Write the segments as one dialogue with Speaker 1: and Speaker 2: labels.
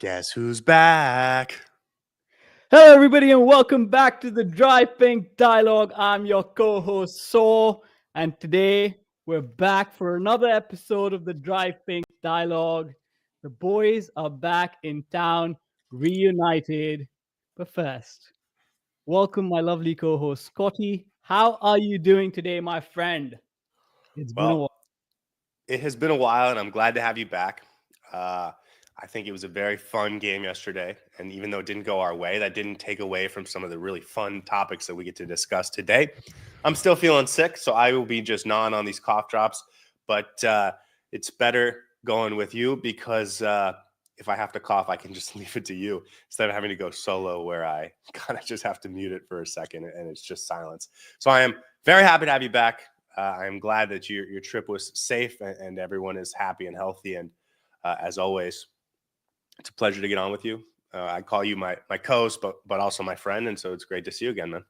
Speaker 1: Guess who's back?
Speaker 2: Hello, everybody, and welcome back to the Dry Pink Dialogue. I'm your co-host, Saur, and today we're back for another episode of the Dry Pink Dialogue. The boys are back in town, reunited. But first, welcome my lovely co-host, Scotty. How are you doing today, my friend? It's been a
Speaker 1: Well,
Speaker 2: while.
Speaker 1: it has been a while, and I'm glad to have you back. I think it was a very fun game yesterday, and even though it didn't go our way, that didn't take away from some of the really fun topics that we get to discuss today. I'm still feeling sick, so I will be just gnawing on these cough drops, but it's better going with you because if I have to cough, I can just leave it to you instead of having to go solo where I kind of just have to mute it for a second and it's just silence. So I am very happy to have you back. I'm glad that your trip was safe and everyone is happy and healthy. And as always, it's a pleasure to get on with you. I call you my co-host, but also my friend. And so it's great to see you again, man.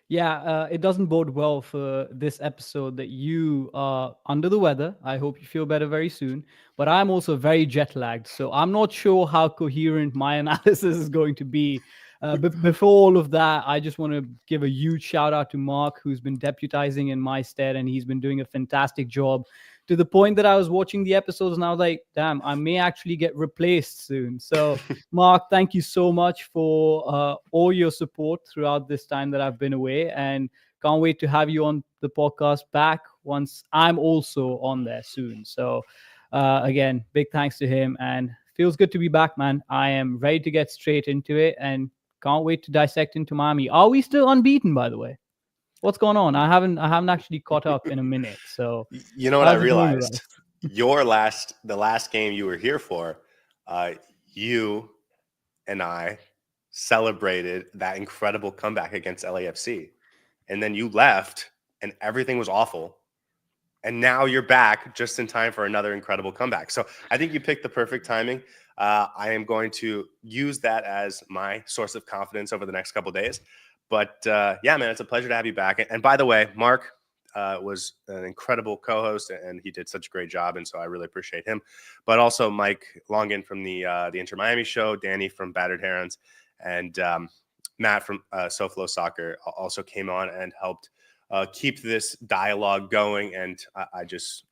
Speaker 2: Yeah, it doesn't bode well for this episode that you are under the weather. I hope you feel better very soon. But I'm also very jet lagged, so I'm not sure how coherent my analysis is going to be. But before all of that, I just want to give a huge shout out to Mark, who's been deputizing in my stead, and he's been doing a fantastic job to the point that I was watching the episodes and I was like, damn, I may actually get replaced soon. So, Mark, thank you so much for all your support throughout this time that I've been away. And can't wait to have you on the podcast back once I'm also on there soon. So, again, big thanks to him. And feels good to be back, man. I am ready to get straight into it and can't wait to dissect into Miami. Are we still unbeaten, by the way? What's going on? I haven't actually caught up in a minute. So
Speaker 1: You know what I
Speaker 2: how's it going with
Speaker 1: realized?
Speaker 2: us?
Speaker 1: The last game you were here for, you and I celebrated that incredible comeback against LAFC. And then you left and everything was awful. And now you're back just in time for another incredible comeback. So I think you picked the perfect timing. I am going to use that as my source of confidence over the next couple of days. But yeah, man, it's a pleasure to have you back. And by the way, Mark was an incredible co-host, and he did such a great job. And so I really appreciate him. But also Mike Longan from the Inter Miami show, Danny from Battered Herons, and Matt from SoFlo Soccer also came on and helped keep this dialogue going. And I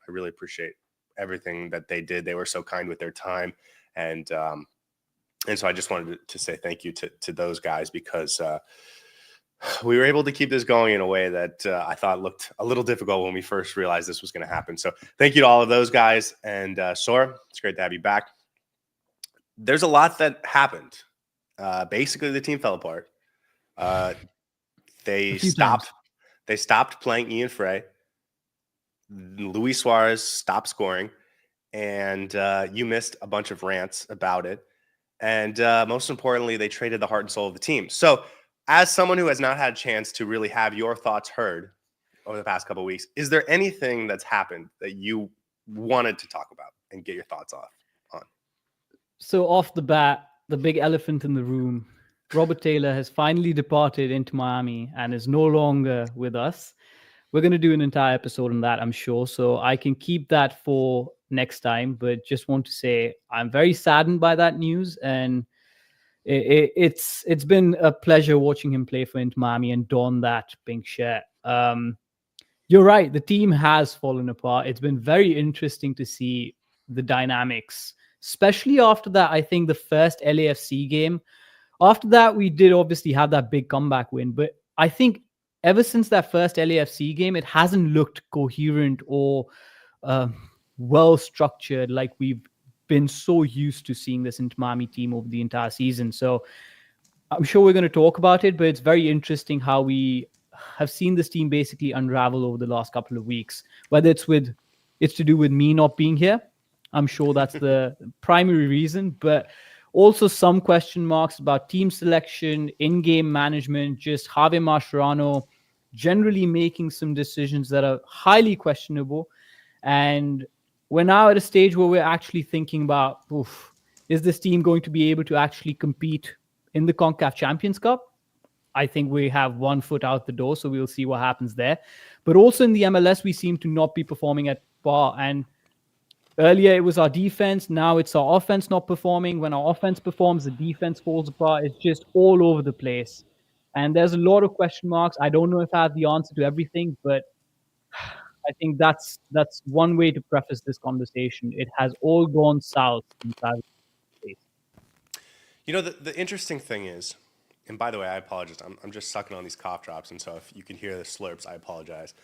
Speaker 1: really appreciate everything that they did. They were so kind with their time. And so I just wanted to say thank you to those guys because we were able to keep this going in a way that I thought looked a little difficult when we first realized this was going to happen. So thank you to all of those guys. And Saur, it's great to have you back. There's a lot that happened. Basically, the team fell apart. They stopped playing Ian Frey. Luis Suarez stopped scoring. And you missed a bunch of rants about it. And most importantly, they traded the heart and soul of the team. So as someone who has not had a chance to really have your thoughts heard over the past couple of weeks, is there anything that's happened that you wanted to talk about and get your thoughts on?
Speaker 2: So off the bat, the big elephant in the room, Robert Taylor has finally departed into Miami and is no longer with us. We're going to do an entire episode on that, I'm sure. So I can keep that for next time, but just want to say I'm very saddened by that news. And it's been a pleasure watching him play for Inter Miami and don that pink shirt. You're right. The team has fallen apart. It's been very interesting to see the dynamics, especially after that. I think the first LAFC game, after that, we did obviously have that big comeback win. But I think ever since that first LAFC game, it hasn't looked coherent or well structured like we've been so used to seeing this Inter Miami team over the entire season. So I'm sure we're going to talk about it, but it's very interesting how we have seen this team basically unravel over the last couple of weeks, whether it's to do with me not being here. I'm sure that's the primary reason, but also some question marks about team selection, in-game management, just Javier Mascherano generally making some decisions that are highly questionable. And we're now at a stage where we're actually thinking about, is this team going to be able to actually compete in the CONCACAF Champions Cup? I think we have one foot out the door, so we'll see what happens there. But also in the MLS, we seem to not be performing at par. And Earlier, it was our defense. Now it's our offense not performing. When our offense performs, the defense falls apart. It's just all over the place. And there's a lot of question marks. I don't know if I have the answer to everything, but I think that's one way to preface this conversation. It has all gone south since I've faced.
Speaker 1: You know, the interesting thing is, and by the way, I apologize. I'm just sucking on these cough drops, and so if you can hear the slurps, I apologize.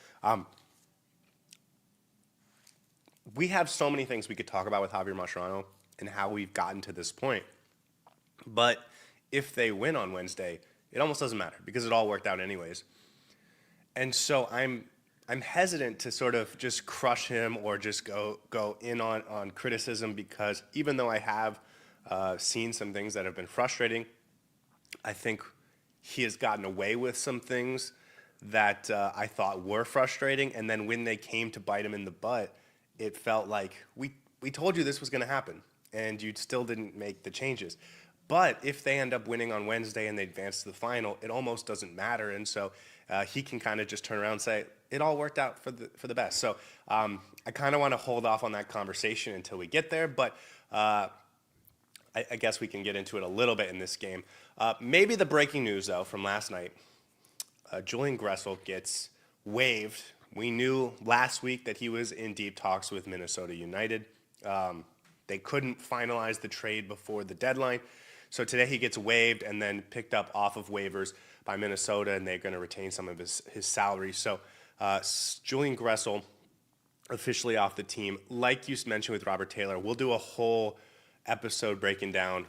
Speaker 1: We have so many things we could talk about with Javier Mascherano and how we've gotten to this point. But if they win on Wednesday, it almost doesn't matter because it all worked out anyways. And so I'm hesitant to sort of just crush him or just go in on criticism because even though I have seen some things that have been frustrating, I think he has gotten away with some things that I thought were frustrating. And then when they came to bite him in the butt, it felt like we told you this was going to happen, and you still didn't make the changes. But if they end up winning on Wednesday and they advance to the final, it almost doesn't matter. And so he can kind of just turn around and say, it all worked out for the best. So I kind of want to hold off on that conversation until we get there. But I guess we can get into it a little bit in this game. Maybe the breaking news, though, from last night, Julian Gressel gets waived. We knew last week that he was in deep talks with Minnesota United. They couldn't finalize the trade before the deadline. So today he gets waived and then picked up off of waivers by Minnesota, and they're going to retain some of his salary. So Julian Gressel officially off the team. Like you mentioned with Robert Taylor, we'll do a whole episode breaking down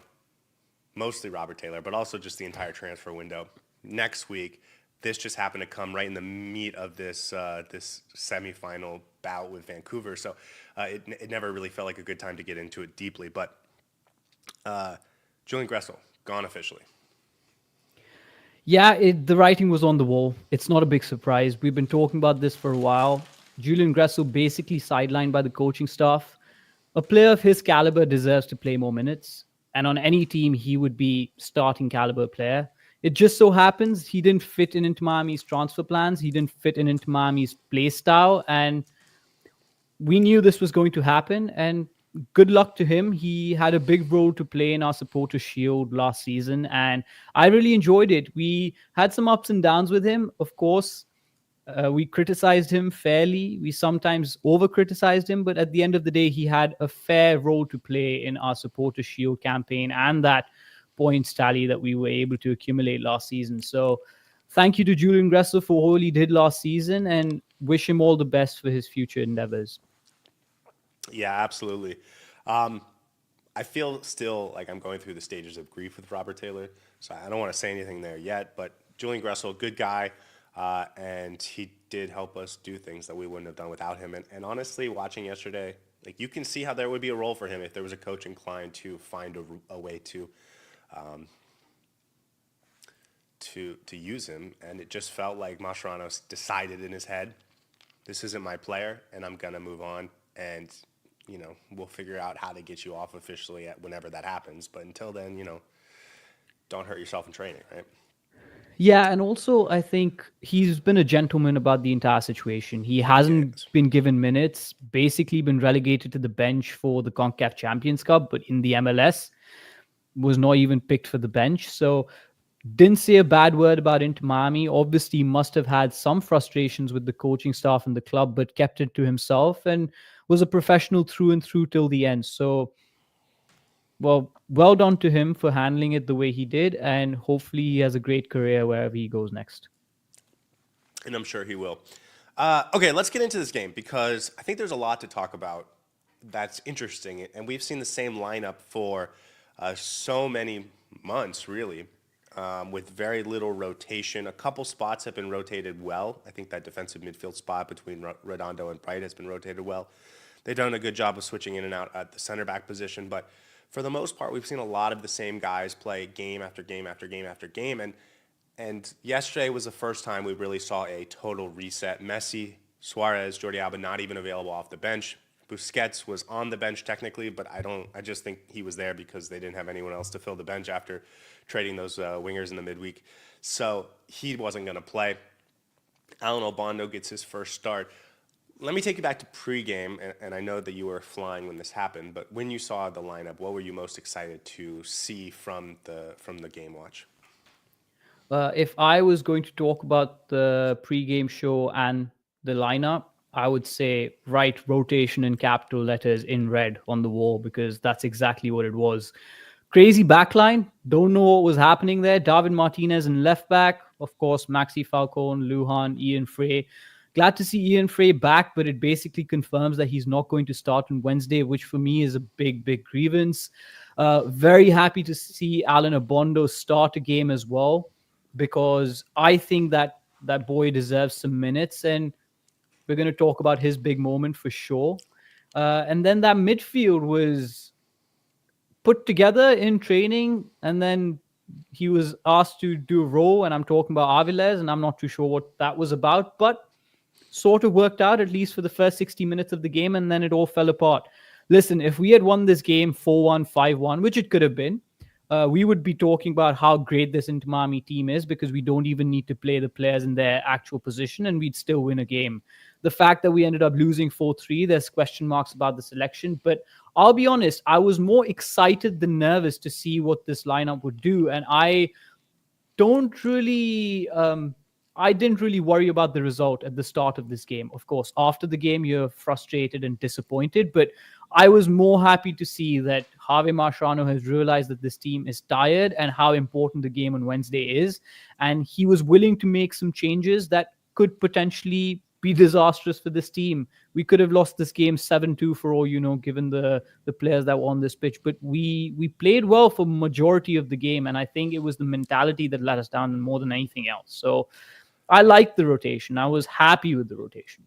Speaker 1: mostly Robert Taylor, but also just the entire transfer window next week. This just happened to come right in the meat of this this semifinal bout with Vancouver, so it never really felt like a good time to get into it deeply. But Julian Gressel, gone officially.
Speaker 2: Yeah, the writing was on the wall. It's not a big surprise. We've been talking about this for a while. Julian Gressel basically sidelined by the coaching staff. A player of his caliber deserves to play more minutes, and on any team, he would be starting caliber player. It just so happens he didn't fit in into Miami's transfer plans. He didn't fit in into Miami's play style, and we knew this was going to happen. And good luck to him. He had a big role to play in our supporter shield last season, and I really enjoyed it. We had some ups and downs with him, of course. We criticized him fairly. We sometimes over criticized him, but at the end of the day, he had a fair role to play in our supporter shield campaign and that points tally that we were able to accumulate last season. So thank you to Julian Gressel for all he did last season, and wish him all the best for his future endeavors.
Speaker 1: Yeah, absolutely. I feel still like I'm going through the stages of grief with Robert Taylor, so I don't want to say anything there yet. But Julian Gressel, good guy, and he did help us do things that we wouldn't have done without him. And honestly, watching yesterday, like you can see how there would be a role for him if there was a coach inclined to find a way to use him. And it just felt like Mascherano decided in his head, this isn't my player, and I'm gonna move on. And we'll figure out how to get you off officially at whenever that happens. But until then, don't hurt yourself in training, right?
Speaker 2: Yeah, and also I think he's been a gentleman about the entire situation. He hasn't
Speaker 1: Yes.
Speaker 2: been given minutes, basically been relegated to the bench for the CONCACAF Champions Cup, but in the MLS was not even picked for the bench. So didn't say a bad word about Inter Miami. Obviously must have had some frustrations with the coaching staff and the club, but kept it to himself and was a professional through and through till the end. So well done to him for handling it the way he did, and hopefully he has a great career wherever he goes next.
Speaker 1: And I'm sure he will. Okay, let's get into this game because I think there's a lot to talk about that's interesting. And we've seen the same lineup for so many months, really, with very little rotation. A couple spots have been rotated well. I think that defensive midfield spot between Redondo and Bright has been rotated well. They've done a good job of switching in and out at the center back position, but for the most part, we've seen a lot of the same guys play game after game after game after game. And yesterday was the first time we really saw a total reset. Messi, Suarez, Jordi Alba not even available off the bench. Busquets was on the bench technically, but I just think he was there because they didn't have anyone else to fill the bench after trading those wingers in the midweek. So he wasn't going to play. Alan Obando gets his first start. Let me take you back to pregame, and I know that you were flying when this happened. But when you saw the lineup, what were you most excited to see from the game watch?
Speaker 2: If I was going to talk about the pregame show and the lineup, I would say write rotation in capital letters in red on the wall because that's exactly what it was. Crazy backline. Don't know what was happening there. Darwin Martinez in left back. Of course, Maxi Falcone, Luhan, Ian Frey. Glad to see Ian Frey back, but it basically confirms that he's not going to start on Wednesday, which for me is a big, big grievance. Very happy to see Alan Obando start a game as well because I think that that boy deserves some minutes, and we're going to talk about his big moment for sure. And then that midfield was put together in training, and then he was asked to do a role, and I'm talking about Aviles, and I'm not too sure what that was about, but sort of worked out at least for the first 60 minutes of the game, and then it all fell apart. Listen, if we had won this game 4-1, 5-1, which it could have been, we would be talking about how great this Inter Miami team is because we don't even need to play the players in their actual position and we'd still win a game. The fact that we ended up losing 4-3, there's question marks about the selection. But I'll be honest, I was more excited than nervous to see what this lineup would do. And don't really I didn't really worry about the result at the start of this game. Of course, after the game, you're frustrated and disappointed, but I was more happy to see that Javier Mascherano has realized that this team is tired and how important the game on Wednesday is. And he was willing to make some changes that could potentially be disastrous for this team. We could have lost this game 7-2 for all you know, given the players that were on this pitch. But we played well for majority of the game, and I think it was the mentality that let us down more than anything else. So I liked the rotation. I was happy with the rotation.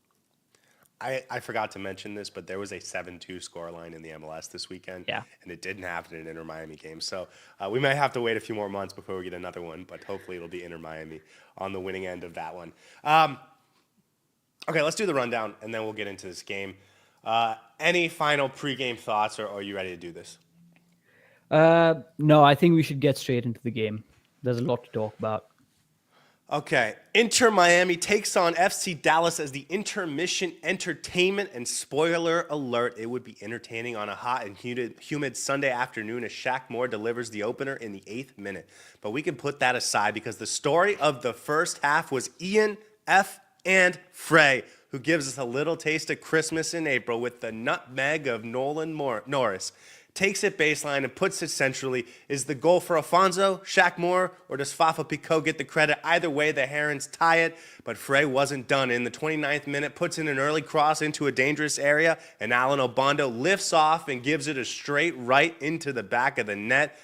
Speaker 1: I forgot to mention this, but there was a 7-2 scoreline in the MLS this weekend.
Speaker 2: Yeah.
Speaker 1: And it didn't happen in Inter Miami game. So we might have to wait a few more months before we get another one, but hopefully it'll be Inter Miami on the winning end of that one. Okay, let's do the rundown, and then we'll get into this game. Any final pregame thoughts, or are you ready to do this?
Speaker 2: No, I think we should get straight into the game. There's a lot to talk about.
Speaker 1: Okay, Inter Miami takes on FC Dallas as the intermission entertainment, and spoiler alert, it would be entertaining on a hot and humid Sunday afternoon as Shaq Moore delivers the opener in the 8th minute. But we can put that aside because the story of the first half was Ian and Frey, who gives us a little taste of Christmas in April with the nutmeg of Nolan Norris. Takes it baseline and puts it centrally. Is the goal for Afonso, Shaq Moore, or does Fafa Picault get the credit? Either way, the Herons tie it, but Frey wasn't done. In the 29th minute, puts in an early cross into a dangerous area, and Alan Obando lifts off and gives it a straight right into the back of the net.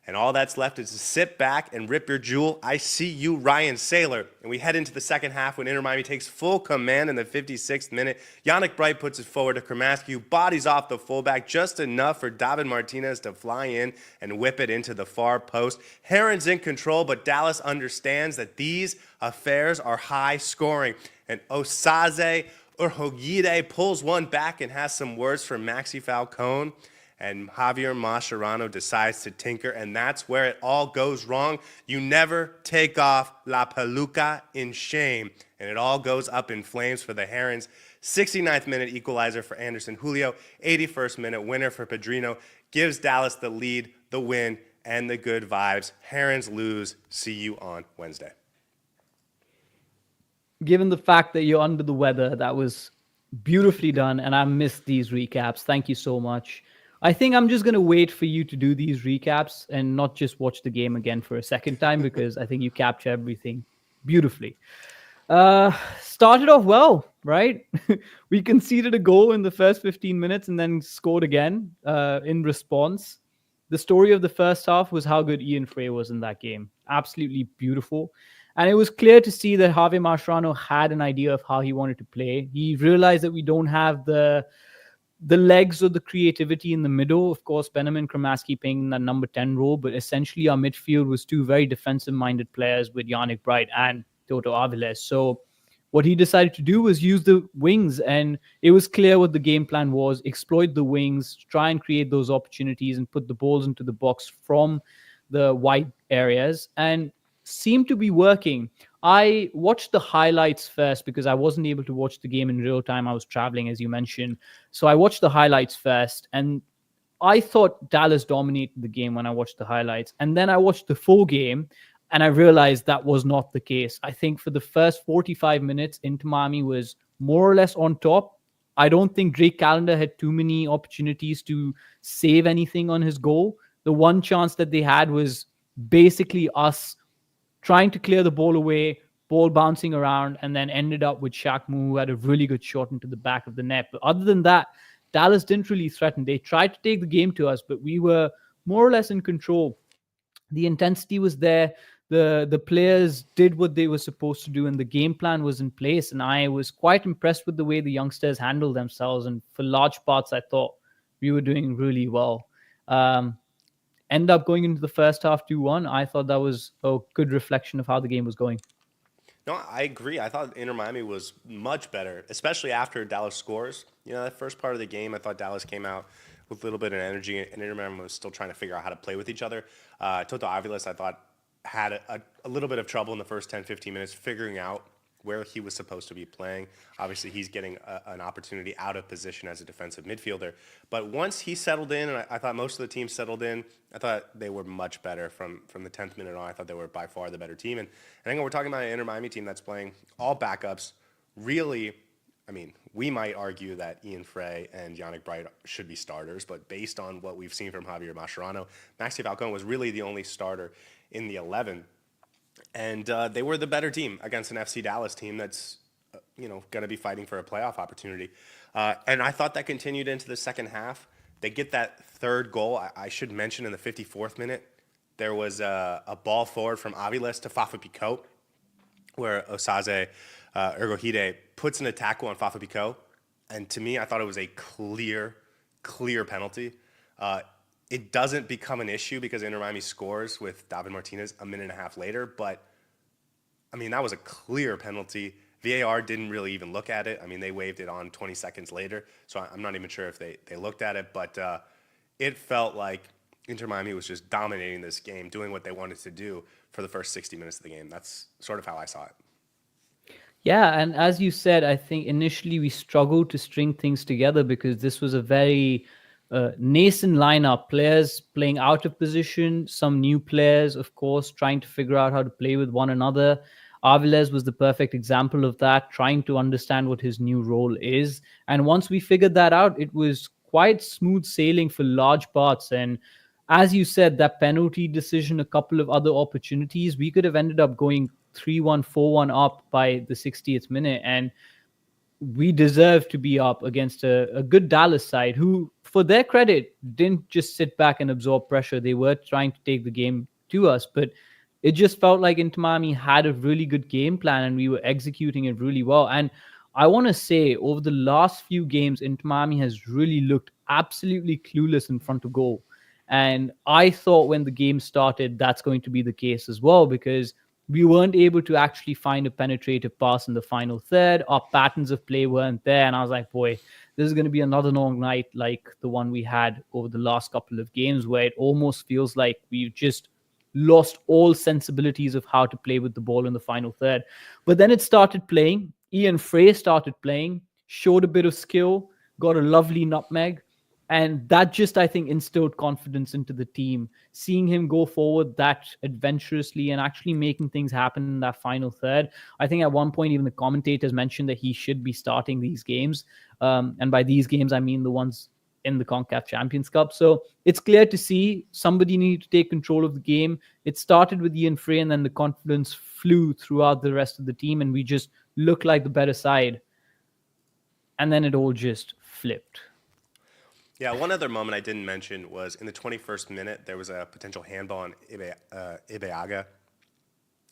Speaker 1: And all that's left is to sit back and rip your jewel. I see you, Ryan Saylor. And we head into the second half when Inter Miami takes full command in the 56th minute. Yannick Bright puts it forward to Cremaschi, who bodies off the fullback just enough for David Martinez to fly in and whip it into the far post. Herons in control, but Dallas understands that these affairs are high scoring. And Osaze Urhogide pulls one back and has some words for Maxi Falcone. And Javier Mascherano decides to tinker, and that's where it all goes wrong. You never take off La Peluca in shame, and it all goes up in flames for the Herons. 69th minute equalizer for Anderson Julio, 81st minute winner for Pedrino, gives Dallas the lead, the win, and the good vibes. Herons lose. See you on Wednesday.
Speaker 2: Given the fact that you're under the weather, that was beautifully done, and I missed these recaps. Thank you so much. I think I'm just going to wait for you to do these recaps and not just watch the game again for a second time because I think you capture everything beautifully. Started off well, right? We conceded a goal in the first 15 minutes and then scored again in response. The story of the first half was how good Ian Frey was in that game. Absolutely beautiful. And it was clear to see that Javier Mascherano had an idea of how he wanted to play. He realized that we don't have the legs or the creativity in the middle. Of course, Benjamin Cremaschi playing that number 10 role, but essentially our midfield was two very defensive-minded players with Yannick Bright and Toto Aviles. So what he decided to do was use the wings, and it was clear what the game plan was: exploit the wings, try and create those opportunities and put the balls into the box from the wide areas. And seemed to be working. I watched the highlights first because I wasn't able to watch the game in real time. I was traveling, as you mentioned. So I watched the highlights first, and I thought Dallas dominated the game when I watched the highlights. And then I watched the full game and I realized that was not the case. I think for the first 45 minutes, Inter Miami was more or less on top. I don't think Drake Callender had too many opportunities to save anything on his goal. The one chance that they had was basically us trying to clear the ball away, ball bouncing around, and then ended up with Shaq Mu, who had a really good shot into the back of the net. But other than that, Dallas didn't really threaten. They tried to take the game to us, but we were more or less in control. The intensity was there. The players did what they were supposed to do, and the game plan was in place. And I was quite impressed with the way the youngsters handled themselves. And for large parts, I thought we were doing really well. End up going into the first half 2-1. I thought that was a good reflection of how the game was going.
Speaker 1: No, I agree. I thought Inter Miami was much better, especially after Dallas scores. That first part of the game, I thought Dallas came out with a little bit of energy, and Inter Miami was still trying to figure out how to play with each other. Toto Aviles, I thought, had a little bit of trouble in the first 10, 15 minutes figuring out where he was supposed to be playing. Obviously, he's getting an opportunity out of position as a defensive midfielder. But once he settled in, and I thought most of the team settled in, I thought they were much better from the 10th minute on. I thought they were by far the better team. And I think we're talking about an Inter Miami team that's playing all backups. Really, I mean, we might argue that Ian Frey and Yannick Bright should be starters, but based on what we've seen from Javier Mascherano, Maxi Falcone was really the only starter in the 11. And they were the better team against an FC Dallas team that's, going to be fighting for a playoff opportunity. And I thought that continued into the second half. They get that third goal. I should mention in the 54th minute, there was a ball forward from Aviles to Fafa Picault, where Osaze Ergohide puts an tackle on Fafa Picault. And to me, I thought it was a clear penalty. It doesn't become an issue because Inter Miami scores with David Martinez a minute and a half later. But, I mean, that was a clear penalty. VAR didn't really even look at it. I mean, they waved it on 20 seconds later. So I'm not even sure if they looked at it. But it felt like Inter Miami was just dominating this game, doing what they wanted to do for the first 60 minutes of the game. That's sort of how I saw it.
Speaker 2: Yeah, and as you said, I think initially we struggled to string things together because this was a very nascent lineup. Players playing out of position, some new players, of course, trying to figure out how to play with one another. Aviles was the perfect example of that, trying to understand what his new role is. And once we figured that out, it was quite smooth sailing for large parts. And as you said, that penalty decision, a couple of other opportunities, we could have ended up going 3-1, 4-1 up by the 60th minute. And we deserve to be up against a good Dallas side who, for their credit, didn't just sit back and absorb pressure. They were trying to take the game to us, but it just felt like Inter Miami had a really good game plan and we were executing it really well. And I want to say, over the last few games, Inter Miami has really looked absolutely clueless in front of goal. And I thought when the game started, that's going to be the case as well, because we weren't able to actually find a penetrative pass in the final third. Our patterns of play weren't there. And I was like, boy, this is going to be another long night like the one we had over the last couple of games, where it almost feels like we've just lost all sensibilities of how to play with the ball in the final third. But then it started playing. Ian Frey started playing, showed a bit of skill, got a lovely nutmeg. And that just, I think, instilled confidence into the team. Seeing him go forward that adventurously and actually making things happen in that final third. I think at one point, even the commentators mentioned that he should be starting these games. And by these games, I mean the ones in the CONCACAF Champions Cup. So it's clear to see somebody needed to take control of the game. It started with Ian Frey, and then the confidence flew throughout the rest of the team, and we just looked like the better side. And then it all just flipped.
Speaker 1: Yeah, one other moment I didn't mention was in the 21st minute, there was a potential handball on Ibeaga.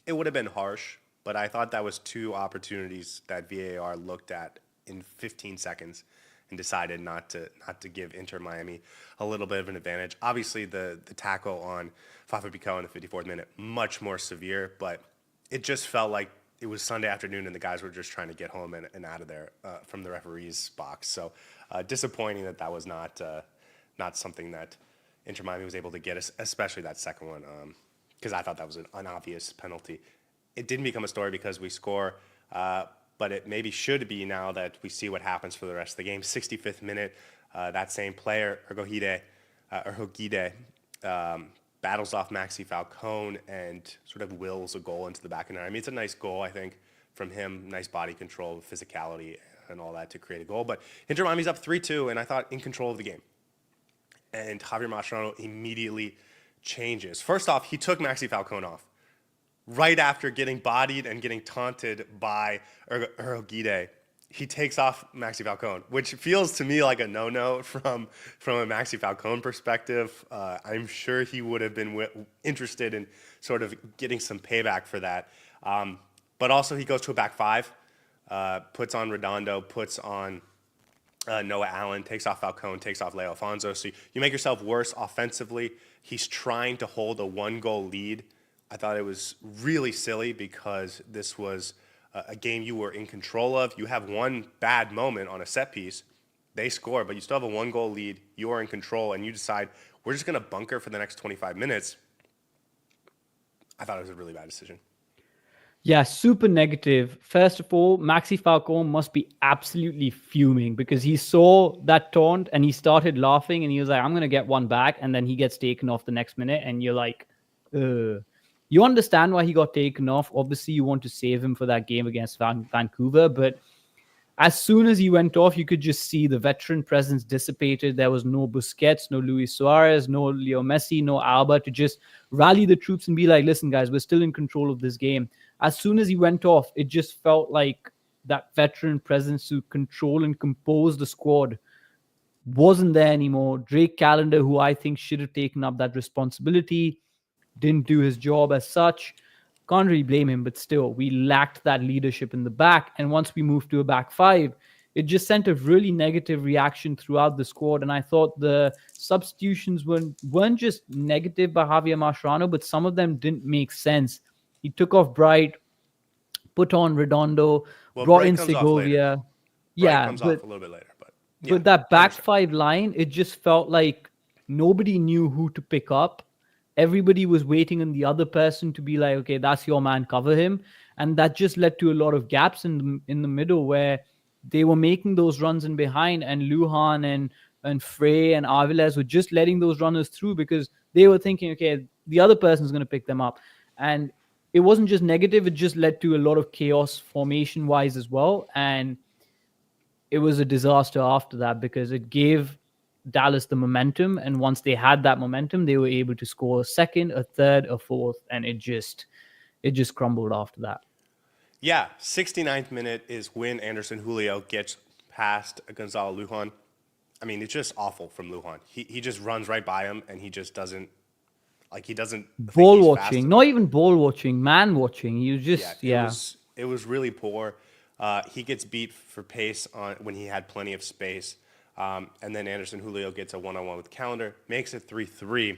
Speaker 1: It would have been harsh, but I thought that was two opportunities that VAR looked at in 15 seconds and decided not to give Inter Miami a little bit of an advantage. Obviously, the tackle on Fafa Picault in the 54th minute, much more severe, but it just felt like it was Sunday afternoon and the guys were just trying to get home and out of there from the referee's box. So disappointing that was not something that Inter Miami was able to get, especially that second one. because I thought that was an obvious penalty. It didn't become a story because we score, but it maybe should be now that we see what happens for the rest of the game. 65th minute, that same player, Ergogide, battles off Maxi Falcone and sort of wills a goal into the back of the net. I mean, it's a nice goal, I think, from him. Nice body control, physicality, and all that to create a goal. But Inter Miami's up 3-2, and I thought in control of the game. And Javier Mascherano immediately changes. First off, he took Maxi Falcone off right after getting bodied and getting taunted by Ergogide. He takes off Maxi Falcone, which feels to me like a no-no from a Maxi Falcone perspective. I'm sure he would have been interested in sort of getting some payback for that. But also he goes to a back five, puts on Redondo, puts on Noah Allen, takes off Falcone, takes off Leo Alfonso. So you make yourself worse offensively. He's trying to hold a one-goal lead. I thought it was really silly because this was a game you were in control of. You have one bad moment on a set piece. They score, but you still have a one-goal lead. You are in control, and you decide, we're just going to bunker for the next 25 minutes. I thought it was a really bad decision.
Speaker 2: Yeah, super negative. First of all, Maxi Falcone must be absolutely fuming because he saw that taunt and he started laughing and he was like, I'm going to get one back. And then he gets taken off the next minute and you're like, you understand why he got taken off. Obviously, you want to save him for that game against Vancouver. But as soon as he went off, you could just see the veteran presence dissipated. There was no Busquets, no Luis Suarez, no Leo Messi, no Alba to just rally the troops and be like, listen, guys, we're still in control of this game. As soon as he went off, it just felt like that veteran presence to control and compose the squad wasn't there anymore. Drake Callender, who I think should have taken up that responsibility, didn't do his job as such. Can't really blame him, but still, we lacked that leadership in the back. And once we moved to a back five, it just sent a really negative reaction throughout the squad. And I thought the substitutions weren't just negative by Javier Mascherano, but some of them didn't make sense. He took off Bright, put on Redondo, brought
Speaker 1: Bright
Speaker 2: in
Speaker 1: comes off
Speaker 2: Segovia.
Speaker 1: Yeah, comes off a little bit later,
Speaker 2: but that back five line, it just felt like nobody knew who to pick up. Everybody was waiting on the other person to be like, okay, that's your man, cover him. And that just led to a lot of gaps in the middle where they were making those runs in behind, and Luhan and Fray and Aviles were just letting those runners through because they were thinking, okay, the other person's going to pick them up. And it wasn't just negative, it just led to a lot of chaos formation-wise as well. And it was a disaster after that because it gave Dallas the momentum, and once they had that momentum, they were able to score a second, a third, a fourth, and it just crumbled after that.
Speaker 1: Yeah, 69th minute is when Anderson Julio gets past Gonzalo Lujan. I mean, it's just awful from Lujan. He just runs right by him, and he just doesn't
Speaker 2: ball watching, not even ball watching, man watching. You just
Speaker 1: It was really poor. He gets beat for pace when he had plenty of space. And then Anderson Julio gets a one-on-one with Callender, makes it 3-3.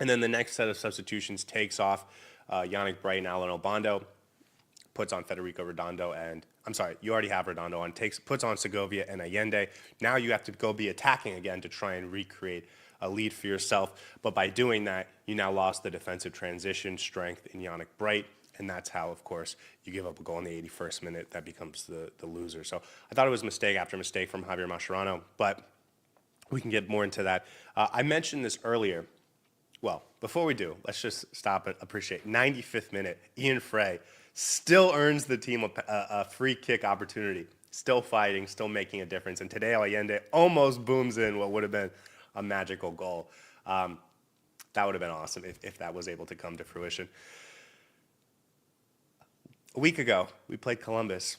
Speaker 1: And then the next set of substitutions takes off Yannick Bright and Alan Obando, puts on Federico Redondo, and I'm sorry, you already have Redondo on, puts on Segovia and Allende. Now you have to go be attacking again to try and recreate a lead for yourself. But by doing that, you now lost the defensive transition strength in Yannick Bright. And that's how, of course, you give up a goal in the 81st minute. That becomes the loser. So I thought it was mistake after mistake from Javier Mascherano, but we can get more into that. I mentioned this earlier. Well, before we do, let's just stop and appreciate. 95th minute, Ian Frey still earns the team a free kick opportunity. Still fighting, still making a difference. And today, Allende almost booms in what would have been a magical goal. That would have been awesome if that was able to come to fruition. A week ago, we played Columbus,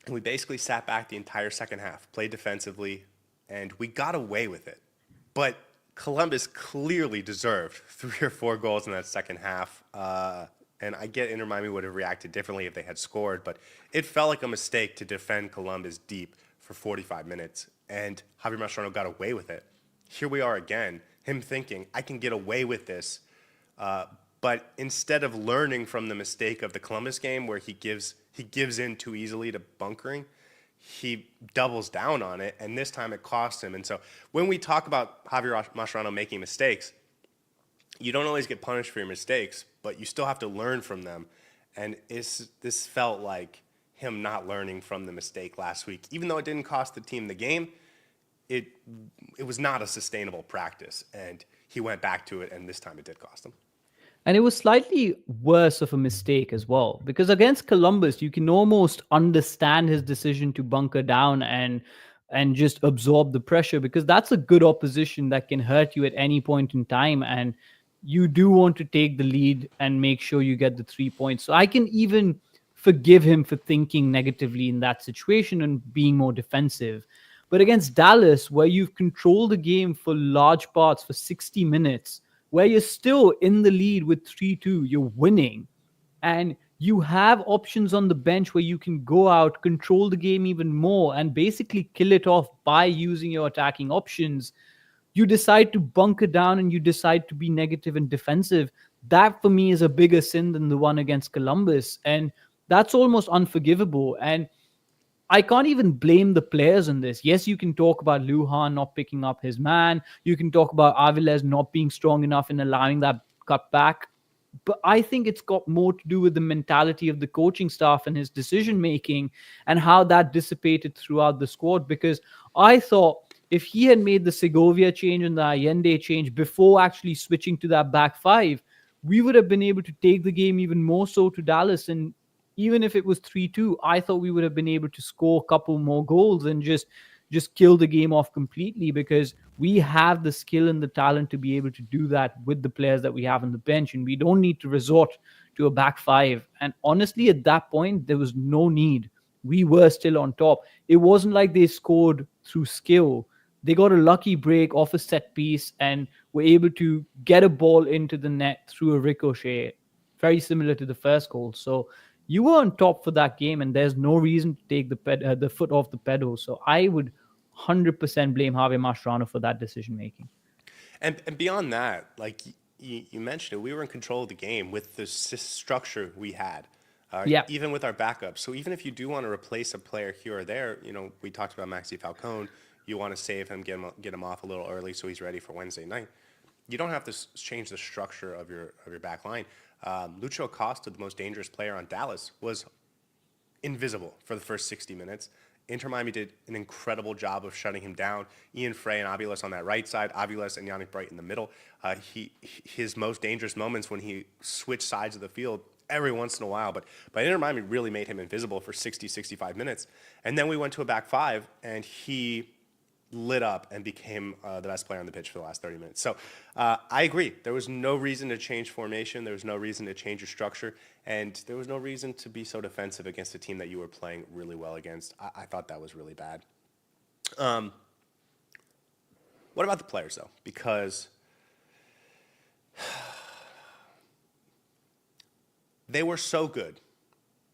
Speaker 1: and we basically sat back the entire second half, played defensively, and we got away with it. But Columbus clearly deserved 3 or 4 goals in that second half, and I get Inter Miami would have reacted differently if they had scored, but it felt like a mistake to defend Columbus deep for 45 minutes, and Javier Mascherano got away with it. Here we are again, him thinking, I can get away with this, but instead of learning from the mistake of the Columbus game where he gives in too easily to bunkering, he doubles down on it, and this time it cost him. And so when we talk about Javier Mascherano making mistakes, you don't always get punished for your mistakes, but you still have to learn from them. And this felt like him not learning from the mistake last week. Even though it didn't cost the team the game, it it was not a sustainable practice. And he went back to it, and this time it did cost him.
Speaker 2: And it was slightly worse of a mistake as well, because against Columbus, you can almost understand his decision to bunker down and just absorb the pressure, because that's a good opposition that can hurt you at any point in time. And you do want to take the lead and make sure you get the 3 points. So I can even forgive him for thinking negatively in that situation and being more defensive. But against Dallas, where you've controlled the game for large parts for 60 minutes, where you're still in the lead with 3-2, you're winning, and you have options on the bench where you can go out, control the game even more, and basically kill it off by using your attacking options. You decide to bunker down and you decide to be negative and defensive. That for me is a bigger sin than the one against Columbus. And that's almost unforgivable. And I can't even blame the players in this. Yes, you can talk about Luhan not picking up his man. You can talk about Aviles not being strong enough in allowing that cut back. But I think it's got more to do with the mentality of the coaching staff and his decision making and how that dissipated throughout the squad. Because I thought if he had made the Segovia change and the Allende change before actually switching to that back five, we would have been able to take the game even more so to Dallas. And even if it was 3-2, I thought we would have been able to score a couple more goals and just kill the game off completely, because we have the skill and the talent to be able to do that with the players that we have on the bench, and we don't need to resort to a back five. And honestly, at that point, there was no need. We were still on top. It wasn't like they scored through skill. They got a lucky break off a set piece and were able to get a ball into the net through a ricochet, very similar to the first goal. So you were on top for that game, and there's no reason to take the foot off the pedal. So I would 100% blame Javier Mascherano for that decision making.
Speaker 1: And beyond that, like you mentioned it, we were in control of the game with the structure we had,
Speaker 2: Yeah.
Speaker 1: even with our backups. So even if you do want to replace a player here or there, we talked about Maxi Falcone. You want to save him, get him off a little early so he's ready for Wednesday night. You don't have to change the structure of your back line. Lucho Acosta, the most dangerous player on Dallas, was invisible for the first 60 minutes. Inter Miami did an incredible job of shutting him down. Ian Frey and Aviles on that right side, Aviles and Yannick Bright in the middle. His most dangerous moments when he switched sides of the field every once in a while, but Inter Miami really made him invisible for 60, 65 minutes. And then we went to a back five, and he lit up and became the best player on the pitch for the last 30 minutes. So I agree. There was no reason to change formation. There was no reason to change your structure. And there was no reason to be so defensive against a team that you were playing really well against. I thought that was really bad. What about the players, though? Because they were so good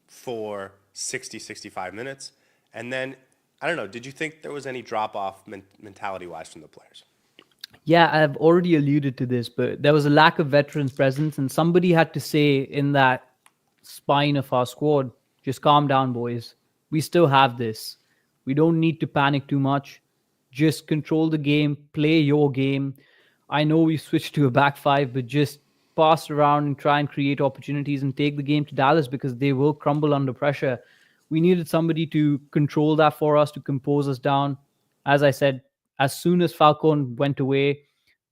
Speaker 1: for 60, 65 minutes. And then I don't know, did you think there was any drop-off mentality-wise from the players?
Speaker 2: Yeah, I've already alluded to this, but there was a lack of veterans presence, and somebody had to say in that spine of our squad, just calm down, boys. We still have this. We don't need to panic too much. Just control the game, play your game. I know we switched to a back five, but just pass around and try and create opportunities and take the game to Dallas, because they will crumble under pressure. We needed somebody to control that for us, to compose us down. As I said, as soon as Falcone went away,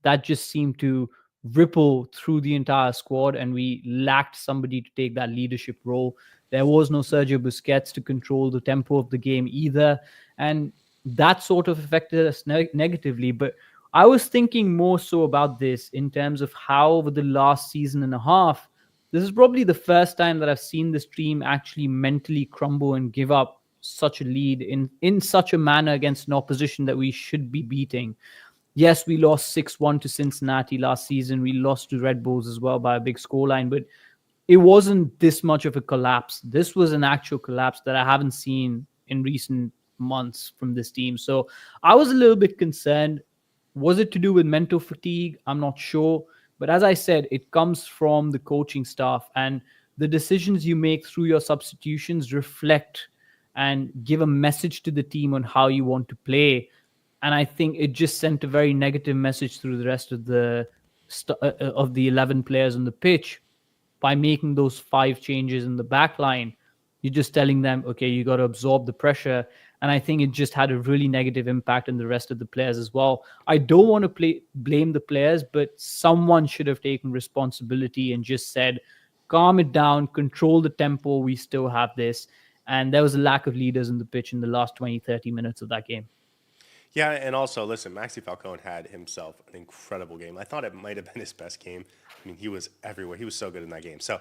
Speaker 2: that just seemed to ripple through the entire squad, and we lacked somebody to take that leadership role. There was no Sergio Busquets to control the tempo of the game either, and that sort of affected us negatively. But I was thinking more so about this in terms of how over the last season and a half, this is probably the first time that I've seen this team actually mentally crumble and give up such a lead in such a manner against an opposition that we should be beating. Yes, we lost 6-1 to Cincinnati last season. We lost to Red Bulls as well by a big scoreline, but it wasn't this much of a collapse. This was an actual collapse that I haven't seen in recent months from this team. So I was a little bit concerned. Was it to do with mental fatigue? I'm not sure. But as I said, it comes from the coaching staff, and the decisions you make through your substitutions reflect and give a message to the team on how you want to play. And I think it just sent a very negative message through the rest of the of the 11 players on the pitch. By making those 5 changes in the back line, you're just telling them, okay, you got to absorb the pressure. And I think it just had a really negative impact on the rest of the players as well. I don't want to blame the players, but someone should have taken responsibility and just said, calm it down, control the tempo. We still have this. And there was a lack of leaders in the pitch in the last 20, 30 minutes of that game.
Speaker 1: Yeah, and also listen, Maxi Falcone had himself an incredible game. I thought it might have been his best game. I mean, he was everywhere. He was so good in that game. So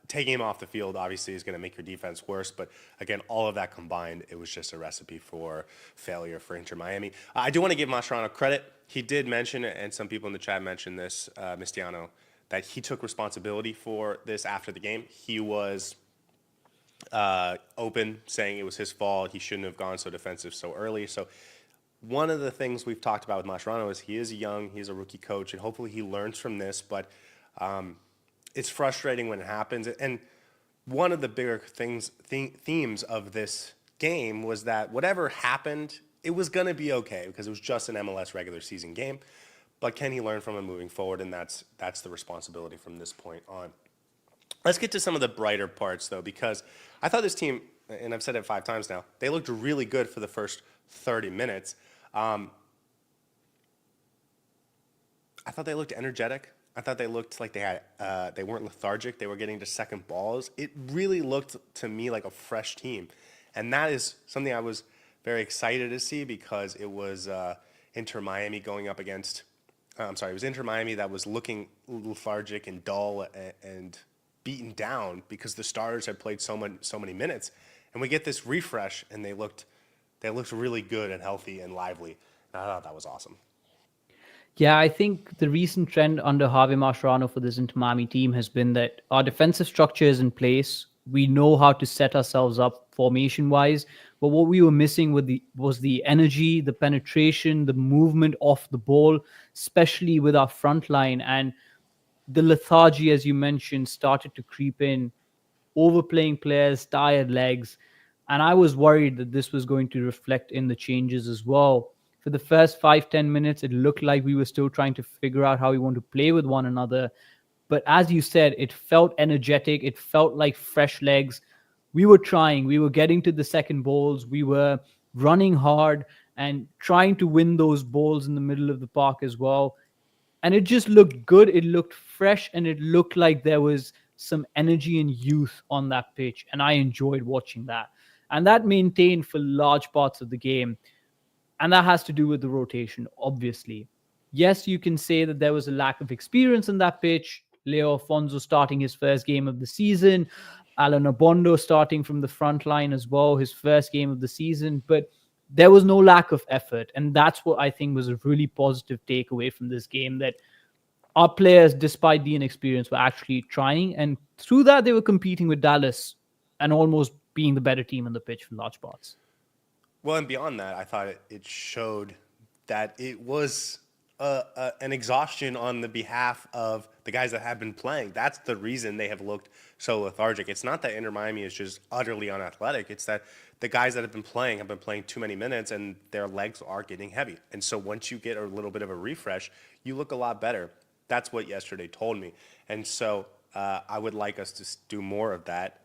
Speaker 1: taking him off the field obviously is going to make your defense worse. But again, all of that combined, it was just a recipe for failure for Inter Miami. I do want to give Mascherano credit. He did mention, and some people in the chat mentioned this, Mistiano, that he took responsibility for this after the game. He was open, saying it was his fault. He shouldn't have gone so defensive so early. So one of the things we've talked about with Mascherano is he is young, he's a rookie coach, and hopefully he learns from this. But it's frustrating when it happens. And one of the bigger themes of this game was that whatever happened, it was going to be okay because it was just an MLS regular season game. But can he learn from it moving forward? And that's the responsibility from this point on. Let's get to some of the brighter parts, though, because I thought this team, and I've said it 5 times now, they looked really good for the first 30 minutes. I thought they looked energetic. I thought they looked like they weren't lethargic. They were getting to second balls. It really looked to me like a fresh team. And that is something I was very excited to see because it was Inter Miami going up against, it was Inter Miami that was looking lethargic and dull and beaten down because the starters had played so many minutes. And we get this refresh and they looked really good and healthy and lively. And I thought that was awesome.
Speaker 2: Yeah, I think the recent trend under Javier Mascherano for this Inter Miami team has been that our defensive structure is in place. We know how to set ourselves up formation-wise. But what we were missing was the energy, the penetration, the movement off the ball, especially with our front line. And the lethargy, as you mentioned, started to creep in. Overplaying players, tired legs. And I was worried that this was going to reflect in the changes as well. For the first 5-10 minutes, it looked like we were still trying to figure out how we want to play with one another. But as you said, it felt energetic. It felt like fresh legs. We were trying. We were getting to the second balls. We were running hard and trying to win those balls in the middle of the park as well. And it just looked good. It looked fresh, and it looked like there was some energy and youth on that pitch. And I enjoyed watching that. And that maintained for large parts of the game. And that has to do with the rotation, obviously. Yes, you can say that there was a lack of experience in that pitch. Leo Afonso starting his first game of the season. Alan Obando starting from the front line as well, his first game of the season. But there was no lack of effort. And that's what I think was a really positive takeaway from this game, that our players, despite the inexperience, were actually trying. And through that, they were competing with Dallas and almost being the better team on the pitch for large parts.
Speaker 1: Well, and beyond that, I thought it showed that it was an exhaustion on the behalf of the guys that have been playing. That's the reason they have looked so lethargic. It's not that Inter Miami is just utterly unathletic. It's that the guys that have been playing too many minutes, and their legs are getting heavy. And so once you get a little bit of a refresh, you look a lot better. That's what yesterday told me. And so I would like us to do more of that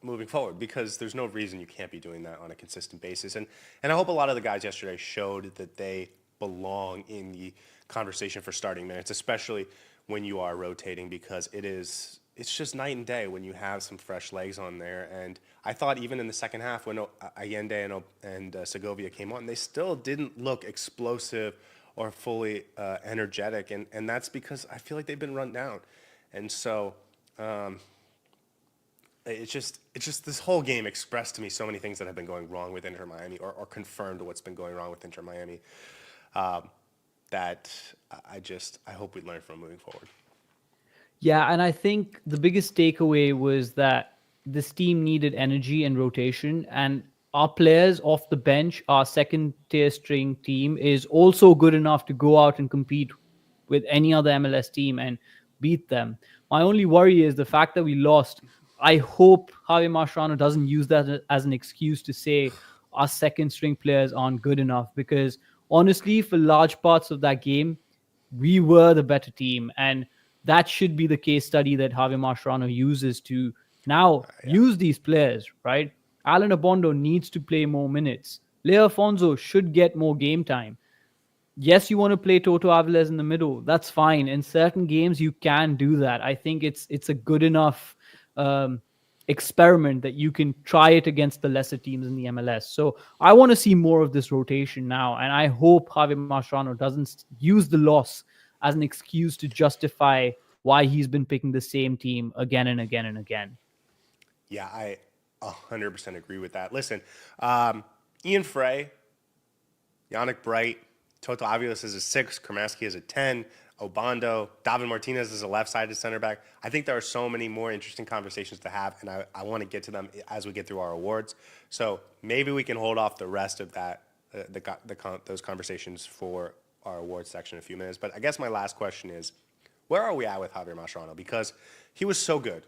Speaker 1: moving forward, because there's no reason you can't be doing that on a consistent basis. And I hope a lot of the guys yesterday showed that they belong in the conversation for starting minutes, especially when you are rotating, because it's just night and day when you have some fresh legs on there. And I thought even in the second half when Allende and Segovia came on, they still didn't look explosive or fully energetic. And that's because I feel like they've been run down. And so it's just this whole game expressed to me so many things that have been going wrong with Inter Miami, or confirmed what's been going wrong with Inter Miami, that I hope we learn from moving forward.
Speaker 2: Yeah, and I think the biggest takeaway was that this team needed energy and rotation, and our players off the bench, our second tier string team, is also good enough to go out and compete with any other MLS team and beat them. My only worry is the fact that we lost. I hope Javier Mascherano doesn't use that as an excuse to say our second string players aren't good enough, because honestly, for large parts of that game, we were the better team. And that should be the case study that Javier Mascherano uses to now
Speaker 1: Yeah.
Speaker 2: use these players, right? Alan Obando needs to play more minutes. Leo Afonso should get more game time. Yes, you want to play Toto Aviles in the middle. That's fine. In certain games, you can do that. I think it's a good enough um, experiment that you can try it against the lesser teams in the MLS. So I want to see more of this rotation now, and I hope Javier Mascherano doesn't use the loss as an excuse to justify why he's been picking the same team again and again and again.
Speaker 1: Yeah, I 100% agree with that. Listen, Ian Frey, Yannick Bright, Toto Aviles is a 6, Cremaschi is a 10, Obando, David Martinez is a left-sided center back. I think there are so many more interesting conversations to have, and I want to get to them as we get through our awards. So maybe we can hold off the rest of that, those conversations for our awards section in a few minutes. But I guess my last question is, where are we at with Javier Mascherano? Because he was so good.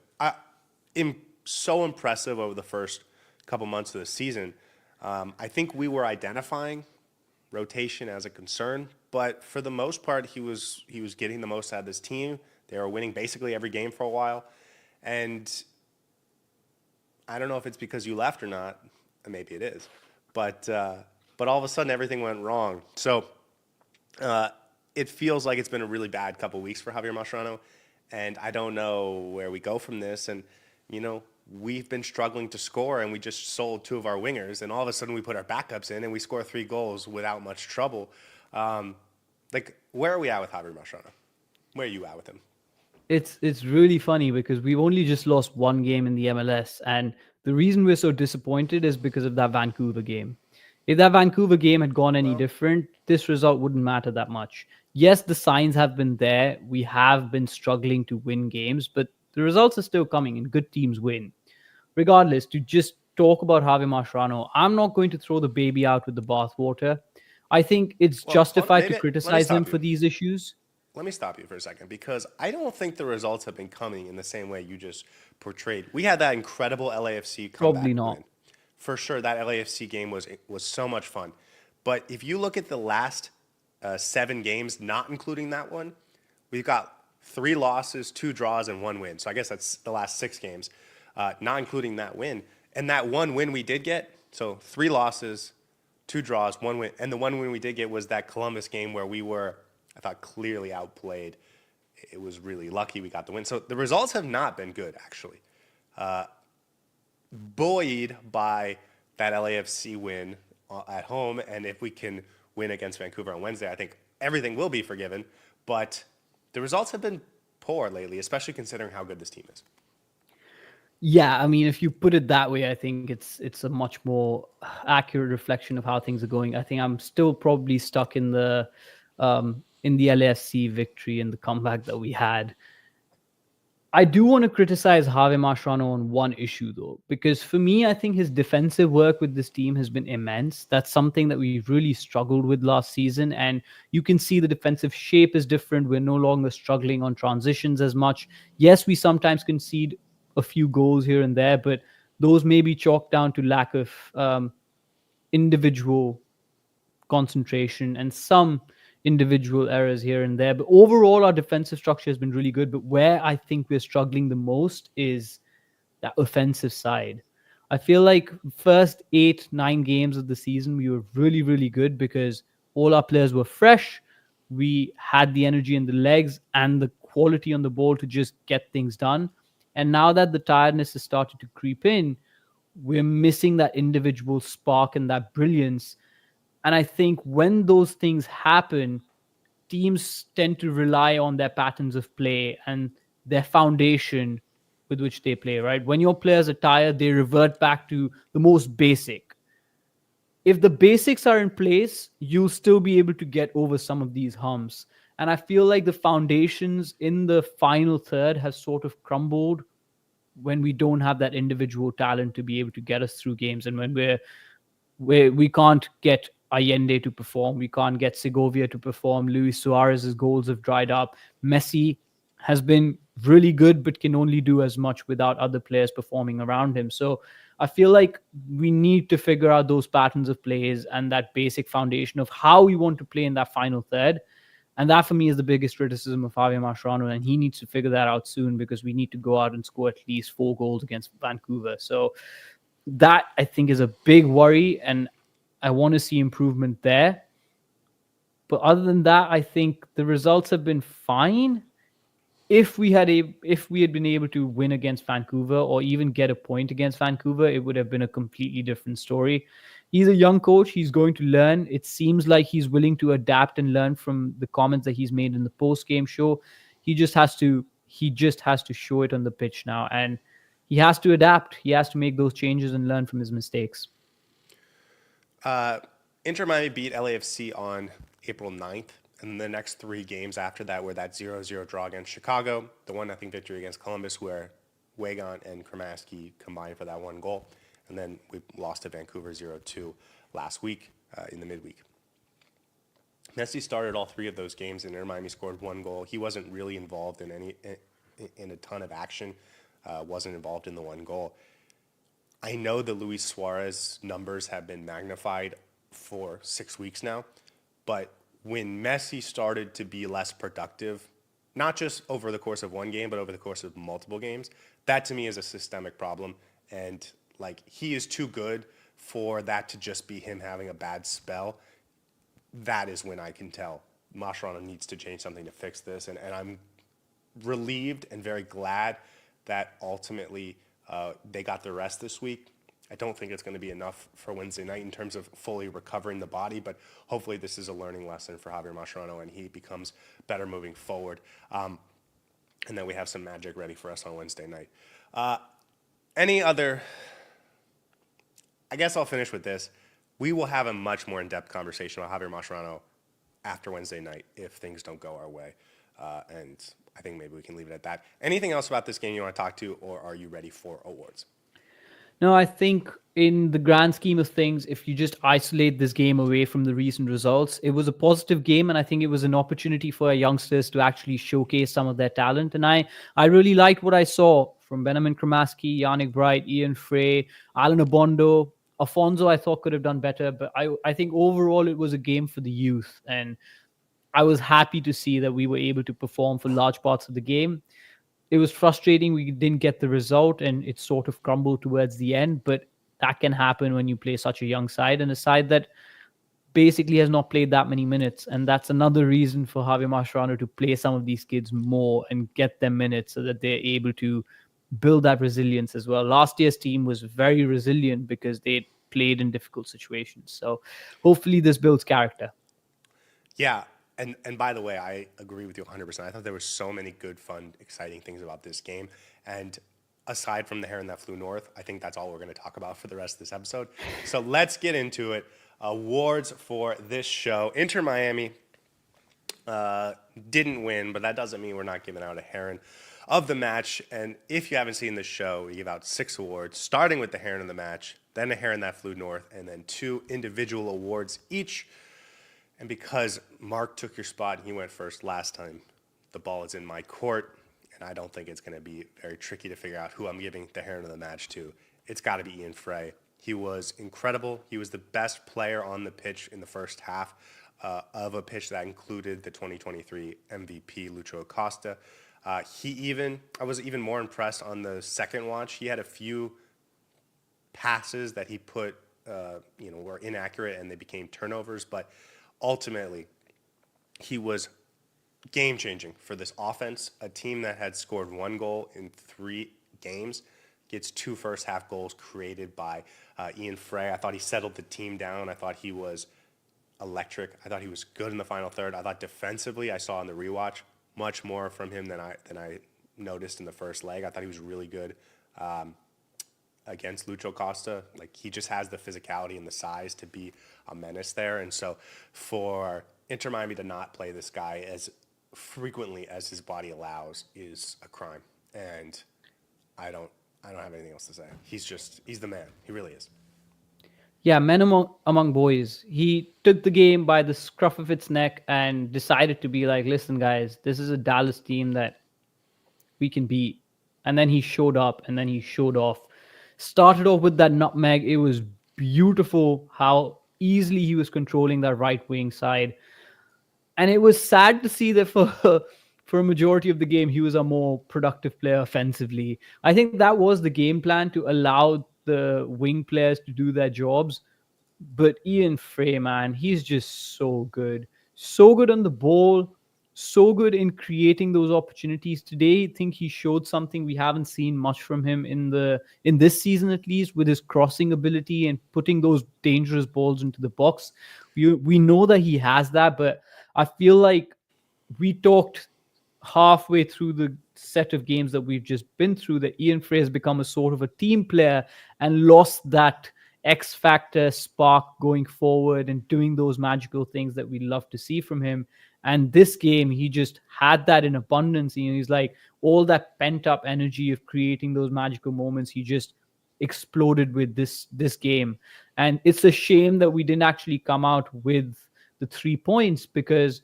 Speaker 1: So impressive over the first couple months of the season. I think we were identifying rotation as a concern, but for the most part, he was getting the most out of this team. They were winning basically every game for a while, and I don't know if it's because you left or not. Maybe it is, but all of a sudden everything went wrong. So it feels like it's been a really bad couple weeks for Javier Mascherano, and I don't know where we go from this. And we've been struggling to score, and we just sold 2 of our wingers, and all of a sudden we put our backups in, and we score 3 goals without much trouble. Where are we at with Javier Mascherano? Where are you at with him?
Speaker 2: It's really funny because we've only just lost 1 game in the MLS, and the reason we're so disappointed is because of that Vancouver game. If that Vancouver game had gone any different, this result wouldn't matter that much. Yes, the signs have been there. We have been struggling to win games, but the results are still coming, and good teams win. Regardless, to just talk about Javier Mascherano, I'm not going to throw the baby out with the bathwater. I think it's justified to criticize him for these issues.
Speaker 1: Let me stop you for a second, because I don't think the results have been coming in the same way you just portrayed. We had that incredible LAFC comeback.
Speaker 2: Probably not.
Speaker 1: Win. For sure, that LAFC game was so much fun. But if you look at the last 7 games, not including that one, we've got 3 losses, 2 draws, and 1 win. So I guess that's the last 6 games, not including that win. And that 1 win we did get, so 3 losses, 2 draws, 1 win. And the 1 win we did get was that Columbus game where we were, I thought, clearly outplayed. It was really lucky we got the win. So the results have not been good, actually. Buoyed by that LAFC win at home, and if we can win against Vancouver on Wednesday, I think everything will be forgiven. But the results have been poor lately, especially considering how good this team is.
Speaker 2: Yeah, I mean, if you put it that way, I think it's a much more accurate reflection of how things are going. I think I'm still probably stuck in the LAFC victory and the comeback that we had. I do want to criticize Javier Mascherano on one issue, though, because for me, I think his defensive work with this team has been immense. That's something that we really struggled with last season, and you can see the defensive shape is different. We're no longer struggling on transitions as much. Yes, we sometimes concede a few goals here and there, but those may be chalked down to lack of individual concentration and some individual errors here and there. But overall, our defensive structure has been really good. But where I think we're struggling the most is that offensive side. I feel like first 8-9 games of the season, we were really, really good because all our players were fresh. We had the energy and the legs and the quality on the ball to just get things done. And now that the tiredness has started to creep in, we're missing that individual spark and that brilliance. And I think when those things happen, teams tend to rely on their patterns of play and their foundation with which they play, right? When your players are tired, they revert back to the most basic. If the basics are in place, you'll still be able to get over some of these humps. And I feel like the foundations in the final third have sort of crumbled when we don't have that individual talent to be able to get us through games, and when we can't get Allende to perform, we can't get Segovia to perform, Luis Suarez's goals have dried up, Messi has been really good but can only do as much without other players performing around him. So I feel like we need to figure out those patterns of plays and that basic foundation of how we want to play in that final third. And that for me is the biggest criticism of Javier Mascherano, and he needs to figure that out soon because we need to go out and score at least 4 goals against Vancouver. So that I think is a big worry, and I want to see improvement there. But other than that, I think the results have been fine. If we had been able to win against Vancouver or even get a point against Vancouver, it would have been a completely different story. He's a young coach. He's going to learn. It seems like he's willing to adapt and learn from the comments that he's made in the post-game show. He just has to show it on the pitch now, and he has to adapt. He has to make those changes and learn from his mistakes.
Speaker 1: Inter Miami beat LAFC on April 9th. And the next 3 games after that were that 0-0 draw against Chicago, the 1-0 victory against Columbus, where Wagon and Cremaschi combined for that 1 goal. And then we lost to Vancouver 0-2 last week in the midweek. Messi started all 3 of those games, and Inter Miami scored 1 goal. He wasn't really involved in a ton of action, wasn't involved in the 1 goal. I know the Luis Suarez numbers have been magnified for 6 weeks now, but when Messi started to be less productive, not just over the course of 1 game, but over the course of multiple games, that to me is a systemic problem. And like, he is too good for that to just be him having a bad spell. That is when I can tell Mascherano needs to change something to fix this. And I'm relieved and very glad that ultimately they got the rest this week. I don't think it's going to be enough for Wednesday night in terms of fully recovering the body, but hopefully this is a learning lesson for Javier Mascherano and he becomes better moving forward. And then we have some magic ready for us on Wednesday night. Any other... I guess I'll finish with this. We will have a much more in-depth conversation about Javier Mascherano after Wednesday night if things don't go our way. And I think maybe we can leave it at that. Anything else about this game you want to talk to, or are you ready for awards?
Speaker 2: No, I think in the grand scheme of things, if you just isolate this game away from the recent results, it was a positive game, and I think it was an opportunity for our youngsters to actually showcase some of their talent. And I really liked what I saw from Benjamin Cremaschi, Yannick Bright, Ian Frey, Alan Obando. Afonso, I thought could have done better, but I think overall it was a game for the youth, and I was happy to see that we were able to perform for large parts of the game. It was frustrating we didn't get the result, and it sort of crumbled towards the end, but that can happen when you play such a young side and a side that basically has not played that many minutes. And that's another reason for Javier Mascherano to play some of these kids more and get them minutes so that they're able to build that resilience as well. Last year's team was very resilient because they played in difficult situations. So hopefully this builds character.
Speaker 1: Yeah. And by the way, I agree with you 100%. I thought there were so many good, fun, exciting things about this game. And aside from the heron that flew north, I think that's all we're going to talk about for the rest of this episode. So let's get into it. Awards for this show. Inter Miami didn't win, but that doesn't mean we're not giving out a heron of the match. And if you haven't seen the show, we give out 6 awards, starting with the heron of the match, then a heron that flew north, and then 2 individual awards each. And because Mark took your spot and he went first last time, the ball is in my court, and I don't think it's going to be very tricky to figure out who I'm giving the heron of the match to. It's got to be Ian Frey. He was incredible. He was the best player on the pitch in the first half of a pitch that included the 2023 MVP, Lucho Acosta. I was even more impressed on the second watch. He had a few passes that he put, were inaccurate and they became turnovers, but ultimately, he was game-changing for this offense. A team that had scored 1 goal in 3 games gets 2 first-half goals created by Ian Frey. I thought he settled the team down. I thought he was electric. I thought he was good in the final third. I thought defensively, I saw in the rewatch much more from him than I noticed in the first leg. I thought he was really good against Lucho Acosta. Like, he just has the physicality and the size to be a menace there. And so for Inter Miami to not play this guy as frequently as his body allows is a crime. And I don't have anything else to say. He's the man. He really is.
Speaker 2: Yeah, men among boys. He took the game by the scruff of its neck and decided to be like, listen, guys, this is a Dallas team that we can beat. And then he showed up and then he showed off. Started off with that nutmeg. It was beautiful how easily he was controlling that right wing side. And it was sad to see that for for a majority of the game, he was a more productive player offensively. I think that was the game plan to allow the wing players to do their jobs. But Ian Frey, man, he's just so good. So good on the ball, so good in creating those opportunities. Today, I think he showed something we haven't seen much from him in this season, at least, with his crossing ability and putting those dangerous balls into the box. We know that he has that, but I feel like we talked halfway through the set of games that we've just been through that Ian Frey has become a sort of a team player and lost that X factor spark going forward and doing those magical things that we love to see from him. And this game, he just had that in abundance. You know, he's like all that pent up energy of creating those magical moments. He just exploded with this game. And it's a shame that we didn't actually come out with the 3 points, because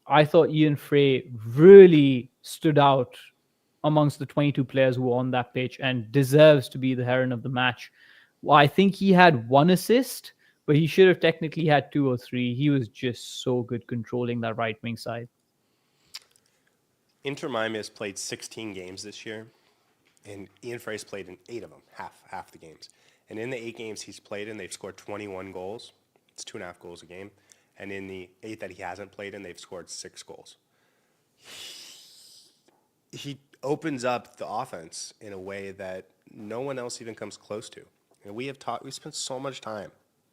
Speaker 2: I thought Ian Frey really stood out amongst the 22 players who were on that pitch and deserves to be the Heron of the match. Well, I think he had 1 assist, but he should have technically had 2 or 3. He was just so good controlling that right wing side.
Speaker 1: Inter Miami has played 16 games this year, and Ian Frey's played in 8 of them, half the games. And in the 8 games he's played in, they've scored 21 goals. It's 2.5 goals a game. And in the 8 that he hasn't played in, they've scored 6 goals. He opens up the offense in a way that no one else even comes close to. And we spent so much time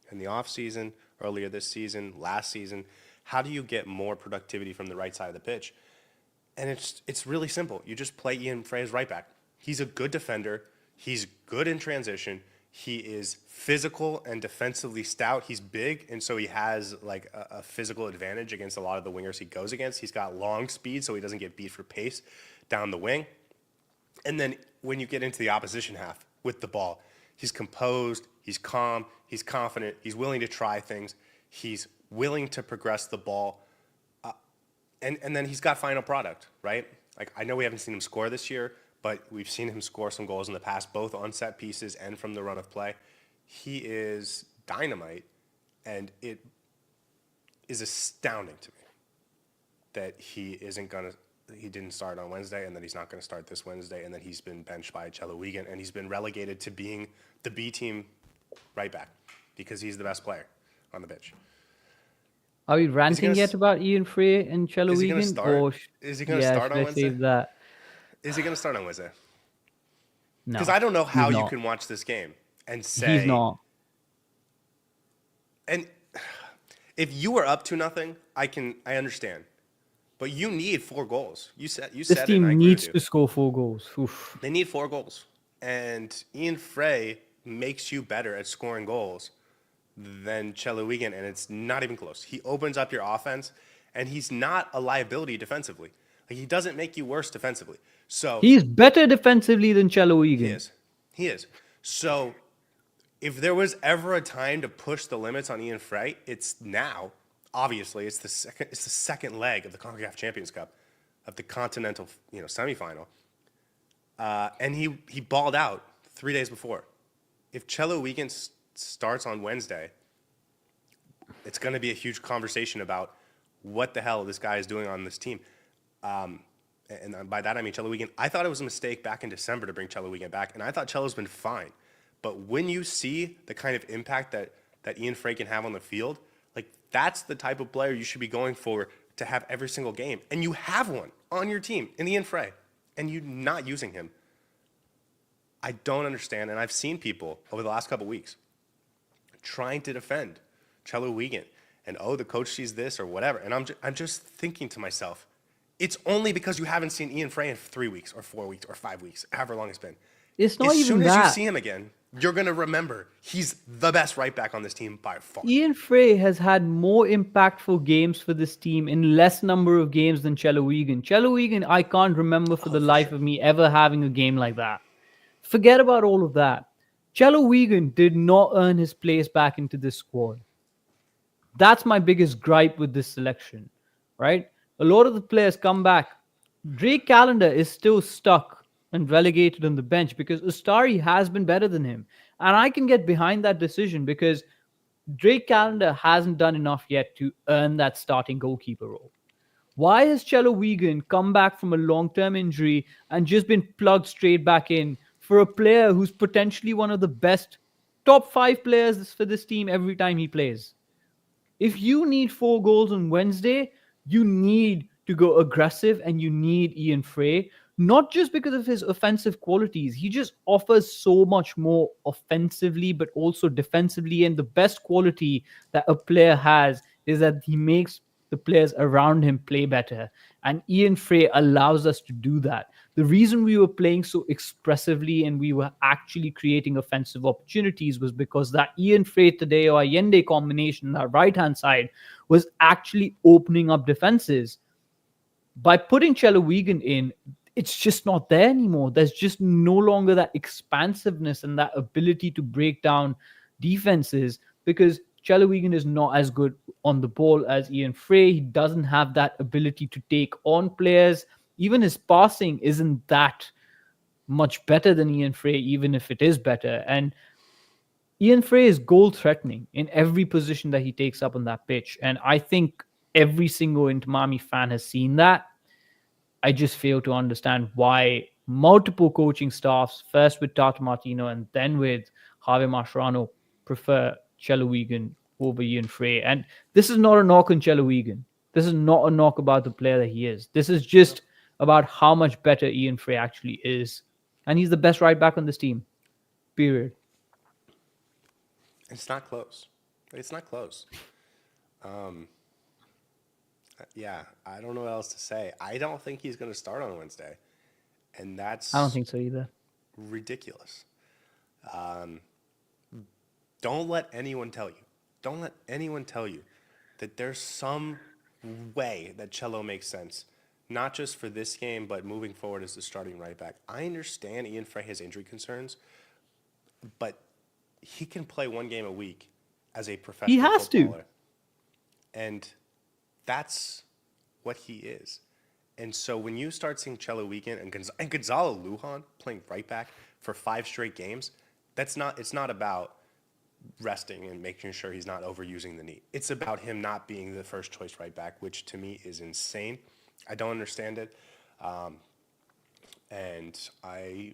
Speaker 1: in the offseason, earlier this season, last season. How do you get more productivity from the right side of the pitch? And it's really simple. You just play Ian Frey as right back. He's a good defender. He's good in transition. He is physical and defensively stout. He's big, and so he has like a physical advantage against a lot of the wingers he goes against. He's got long speed, so he doesn't get beat for pace down the wing. And then when you get into the opposition half with the ball, he's composed, he's calm, he's confident, he's willing to try things, he's willing to progress the ball, and then he's got final product, right? Like, I know we haven't seen him score this year, but we've seen him score some goals in the past, both on set pieces and from the run of play. He is dynamite, and it is astounding to me that he didn't start on Wednesday, and that he's not going to start this Wednesday, and that he's been benched by Cello Wigan, and he's been relegated to being the B team right back because he's the best player on the pitch.
Speaker 2: Are we ranting yet about Ian Frey and Cello Wigan?
Speaker 1: Is he going to start on Wednesday?
Speaker 2: Save that.
Speaker 1: Is he going to start on Wednesday?
Speaker 2: No.
Speaker 1: Because I don't know how you can watch this game and say
Speaker 2: he's not.
Speaker 1: And if you were up 2-0, I understand. But you need 4 goals.
Speaker 2: This team needs to score 4 goals. Oof.
Speaker 1: They need 4 goals. And Ian Frey makes you better at scoring goals than Cello Wigan, and it's not even close. He opens up your offense, and he's not a liability defensively. Like, he doesn't make you worse defensively. So
Speaker 2: he's better defensively than Cello Wigan.
Speaker 1: He is. So if there was ever a time to push the limits on Ian Frey, it's now. Obviously, it's the second leg of the CONCACAF Champions Cup, of the continental, semifinal. And he balled out 3 days before. If Cello Wigan starts on Wednesday, it's going to be a huge conversation about what the hell this guy is doing on this team. And by that I mean Cello Wigan. I thought it was a mistake back in December to bring Cello Wigan back, and I thought Cello's been fine. But when you see the kind of impact that Ian Frey can have on the field, like, that's the type of player you should be going for to have every single game. And you have one on your team in Ian Frey, and you're not using him. I don't understand, and I've seen people over the last couple weeks trying to defend Cello Wigan, and the coach sees this or whatever. And I'm just thinking to myself, it's only because you haven't seen Ian Frey in 3 weeks or 4 weeks or 5 weeks, however long it's been.
Speaker 2: It's not
Speaker 1: as
Speaker 2: even that.
Speaker 1: As soon as you see him again, you're going to remember he's the best right back on this team by far.
Speaker 2: Ian Frey has had more impactful games for this team in less number of games than Cello Wigan. Cello Wigan, I can't remember for the life of me ever having a game like that. Forget about all of that. Cello Wigan did not earn his place back into this squad. That's my biggest gripe with this selection, right? A lot of the players come back. Drake Callender is still stuck and relegated on the bench because Ustari has been better than him. And I can get behind that decision because Drake Callender hasn't done enough yet to earn that starting goalkeeper role. Why has Cello Wigan come back from a long-term injury and just been plugged straight back in for a player who's potentially one of the best top 5 players for this team every time he plays? If you need 4 goals on Wednesday, you need to go aggressive and you need Ian Frey, not just because of his offensive qualities. He just offers so much more offensively, but also defensively. And the best quality that a player has is that he makes the players around him play better. And Ian Frey allows us to do that. The reason we were playing so expressively and we were actually creating offensive opportunities was because that Ian Frey Tadeo Allende combination, that right hand side, was actually opening up defenses. By putting Cello Wigan in, it's just not there anymore. There's just no longer that expansiveness and that ability to break down defenses because Cello Wigan is not as good on the ball as Ian Frey. He doesn't have that ability to take on players. Even his passing isn't that much better than Ian Frey, even if it is better. And Ian Frey is goal threatening in every position that he takes up on that pitch. And I think every single Inter Miami fan has seen that. I just fail to understand why multiple coaching staffs, first with Tata Martino and then with Javier Mascherano, prefer Cello Wigan over Ian Frey. And this is not a knock on Cello Wigan. This is not a knock about the player that he is. This is just about how much better Ian Frey actually is. And he's the best right back on this team. Period.
Speaker 1: It's not close. It's not close. Yeah, I don't know what else to say. I don't think he's going to start on Wednesday, and that's
Speaker 2: I don't think so either.
Speaker 1: ridiculous. Don't let anyone tell you. Don't let anyone tell you that there's some way that Cello makes sense, not just for this game, but moving forward as the starting right back. I understand Ian Frey has injury concerns, but he can play one game a week as a professional
Speaker 2: has to.
Speaker 1: footballer. And that's what he is. And so when you start seeing Cello Weekend and Gonzalo Lujan playing right back for 5 straight games, it's not about resting and making sure he's not overusing the knee. It's about him not being the first choice right back, which to me is insane. I don't understand it. And I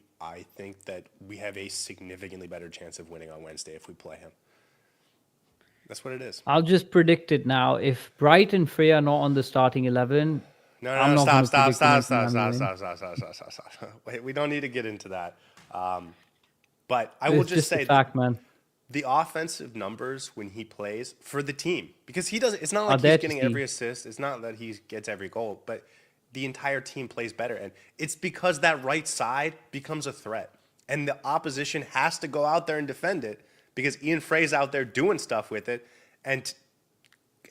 Speaker 1: think that we have a significantly better chance of winning on Wednesday if we play him. That's what it is.
Speaker 2: I'll just predict it now. If Bright and Frey are not on the starting 11, I'm not going to predict
Speaker 1: Stop. Wait, we don't need to get into that. But I
Speaker 2: It's
Speaker 1: will just say
Speaker 2: a fact, man.
Speaker 1: the offensive numbers when he plays for the team, because he doesn't. It's not like
Speaker 2: there
Speaker 1: he's
Speaker 2: to
Speaker 1: getting
Speaker 2: see.
Speaker 1: every assist. It's not that he gets every goal, but the entire team plays better, and it's because that right side becomes a threat, and the opposition has to go out there and defend it because Ian Frey's out there doing stuff with it, and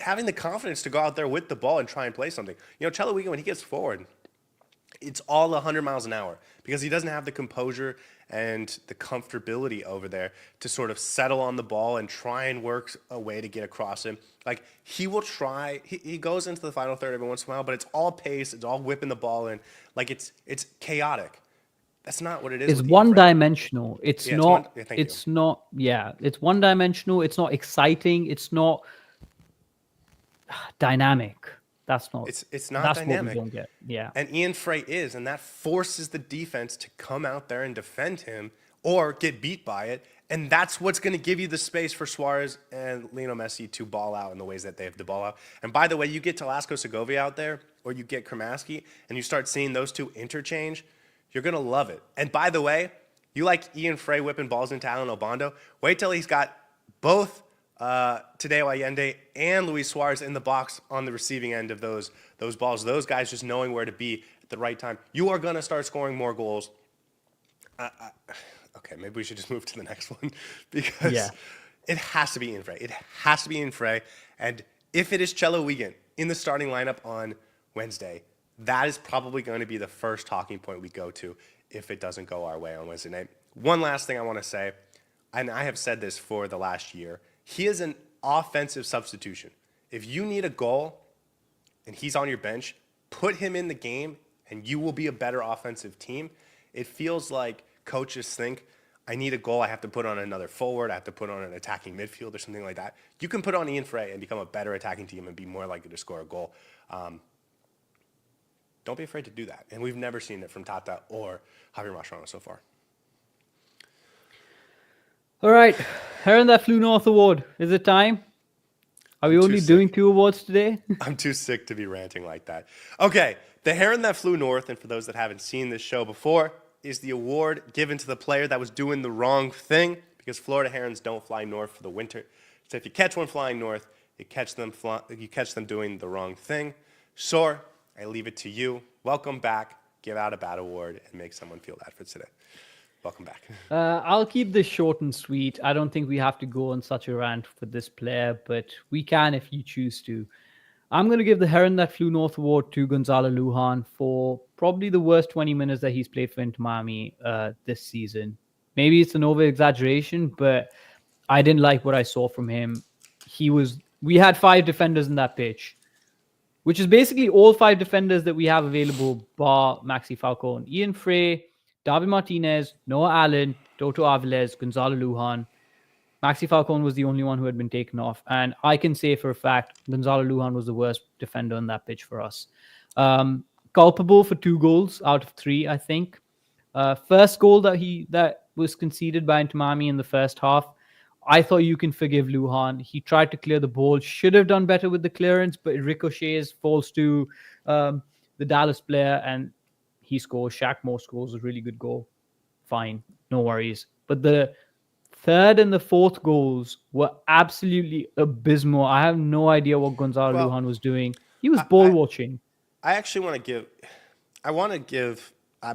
Speaker 1: having the confidence to go out there with the ball and try and play something. You know, Cello Wigan, when he gets forward, it's all 100 miles an hour because he doesn't have the composure and the comfortability over there to sort of settle on the ball and try and work a way to get across him. Like, he will try, he goes into the final third every once in a while, but it's all pace, it's all whipping the ball in. Like, it's chaotic. That's not what it is.
Speaker 2: It's
Speaker 1: with Ian Frey.
Speaker 2: one-dimensional. It's
Speaker 1: Yeah,
Speaker 2: not.
Speaker 1: thank
Speaker 2: It's
Speaker 1: you.
Speaker 2: not. Yeah, it's one-dimensional. It's not exciting. It's not dynamic. That's not.
Speaker 1: It's not
Speaker 2: that's
Speaker 1: dynamic.
Speaker 2: What we don't get. Yeah.
Speaker 1: And Ian Frey is, and that forces the defense to come out there and defend him or get beat by it. And that's what's going to give you the space for Suarez and Lionel Messi to ball out in the ways that they have to ball out. And by the way, you get Talasco Segovia out there, or you get Cremaschi, and you start seeing those two interchange, you're going to love it. And by the way, you like Ian Frey whipping balls into Alan Obando, wait till he's got both Tadeo Allende and Luis Suarez in the box on the receiving end of those balls. Those guys just knowing where to be at the right time. You are going to start scoring more goals. Okay, maybe we should just move to the next one because it has to be Ian Frey. It has to be Ian Frey. And if it is Cello Wigan in the starting lineup on Wednesday, that is probably going to be the first talking point we go to if it doesn't go our way on Wednesday night. One last thing I want to say, and I have said this for the last year, he is an offensive substitution. If you need a goal and he's on your bench, put him in the game and you will be a better offensive team. It feels like coaches think, I need a goal, I have to put on another forward, I have to put on an attacking midfield or something like that. You can put on Ian Frey and become a better attacking team and be more likely to score a goal. don't be afraid to do that. And we've never seen it from Tata or Javier Mascherano so far.
Speaker 2: All right. Heron that flew north award. Is it time? Are we only doing 2 awards today?
Speaker 1: I'm too sick to be ranting like that. Okay, the Heron that flew north, and for those that haven't seen this show before, is the award given to the player that was doing the wrong thing, because Florida Herons don't fly north for the winter. So if you catch one flying north, you catch them doing the wrong thing. Saur, I leave it to you. Welcome back. Give out a bad award and make someone feel bad for today. Welcome back.
Speaker 2: I'll keep this short and sweet. I don't think we have to go on such a rant for this player, but we can if you choose to. I'm going to give the Heron that flew north award to Gonzalo Lujan for probably the worst 20 minutes that he's played for Inter Miami this season. Maybe it's an over-exaggeration, but I didn't like what I saw from him. We had 5 defenders in that pitch, which is basically all 5 defenders that we have available, bar Maxi Falcone. Ian Frey, David Martinez, Noah Allen, Toto Aviles, Gonzalo Lujan. Maxi Falcone was the only one who had been taken off. And I can say for a fact, Gonzalo Lujan was the worst defender on that pitch for us. Culpable for 2 goals out of 3, I think. First goal that was conceded by Inter Miami in the first half, I thought you can forgive Luhan. He tried to clear the ball, should have done better with the clearance, but it ricochets, falls to the Dallas player, and he scores. Shaq Moore scores a really good goal. Fine, no worries. But the third and the fourth goals were absolutely abysmal. I have no idea what Gonzalo Lujan was doing. He was ball watching.
Speaker 1: I actually want to give.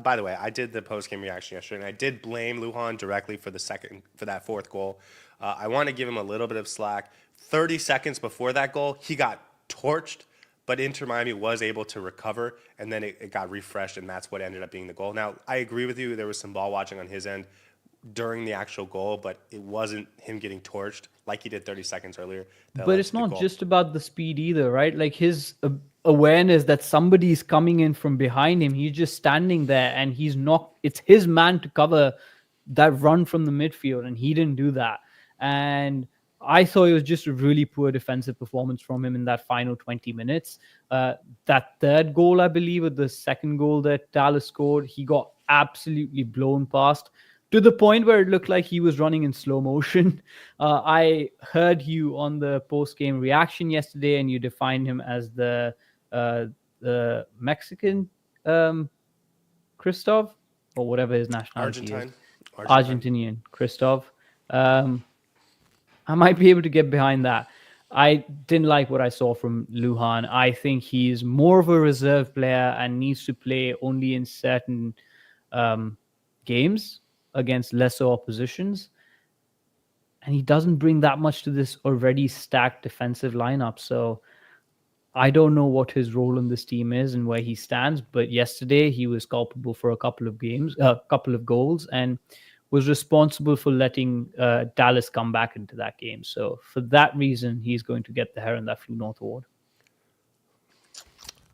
Speaker 1: By the way, I did the post-game reaction yesterday, and I did blame Luhan directly for that fourth goal. I want to give him a little bit of slack. 30 seconds before that goal, he got torched, but Inter Miami was able to recover, and then it got refreshed, and that's what ended up being the goal. Now, I agree with you. There was some ball watching on his end during the actual goal, but it wasn't him getting torched like he did 30 seconds earlier.
Speaker 2: But it's not just about the speed either, right? Like his awareness that somebody's coming in from behind him. He's just standing there, and it's his man to cover that run from the midfield, and he didn't do that. And I thought it was just a really poor defensive performance from him in that final 20 minutes. That third goal, I believe, or the second goal that Dallas scored, he got absolutely blown past to the point where it looked like he was running in slow motion. I heard you on the post-game reaction yesterday, and you defined him as the Mexican Christoph, or whatever his nationality is. Argentinian Christoph. I might be able to get behind that. I didn't like what I saw from Luhan. I think he's more of a reserve player and needs to play only in certain games against lesser oppositions. And he doesn't bring that much to this already stacked defensive lineup. So I don't know what his role in this team is and where he stands. But yesterday he was culpable for a couple of goals, and was responsible for letting Dallas come back into that game. So for that reason, he's going to get the Heron that flew north award.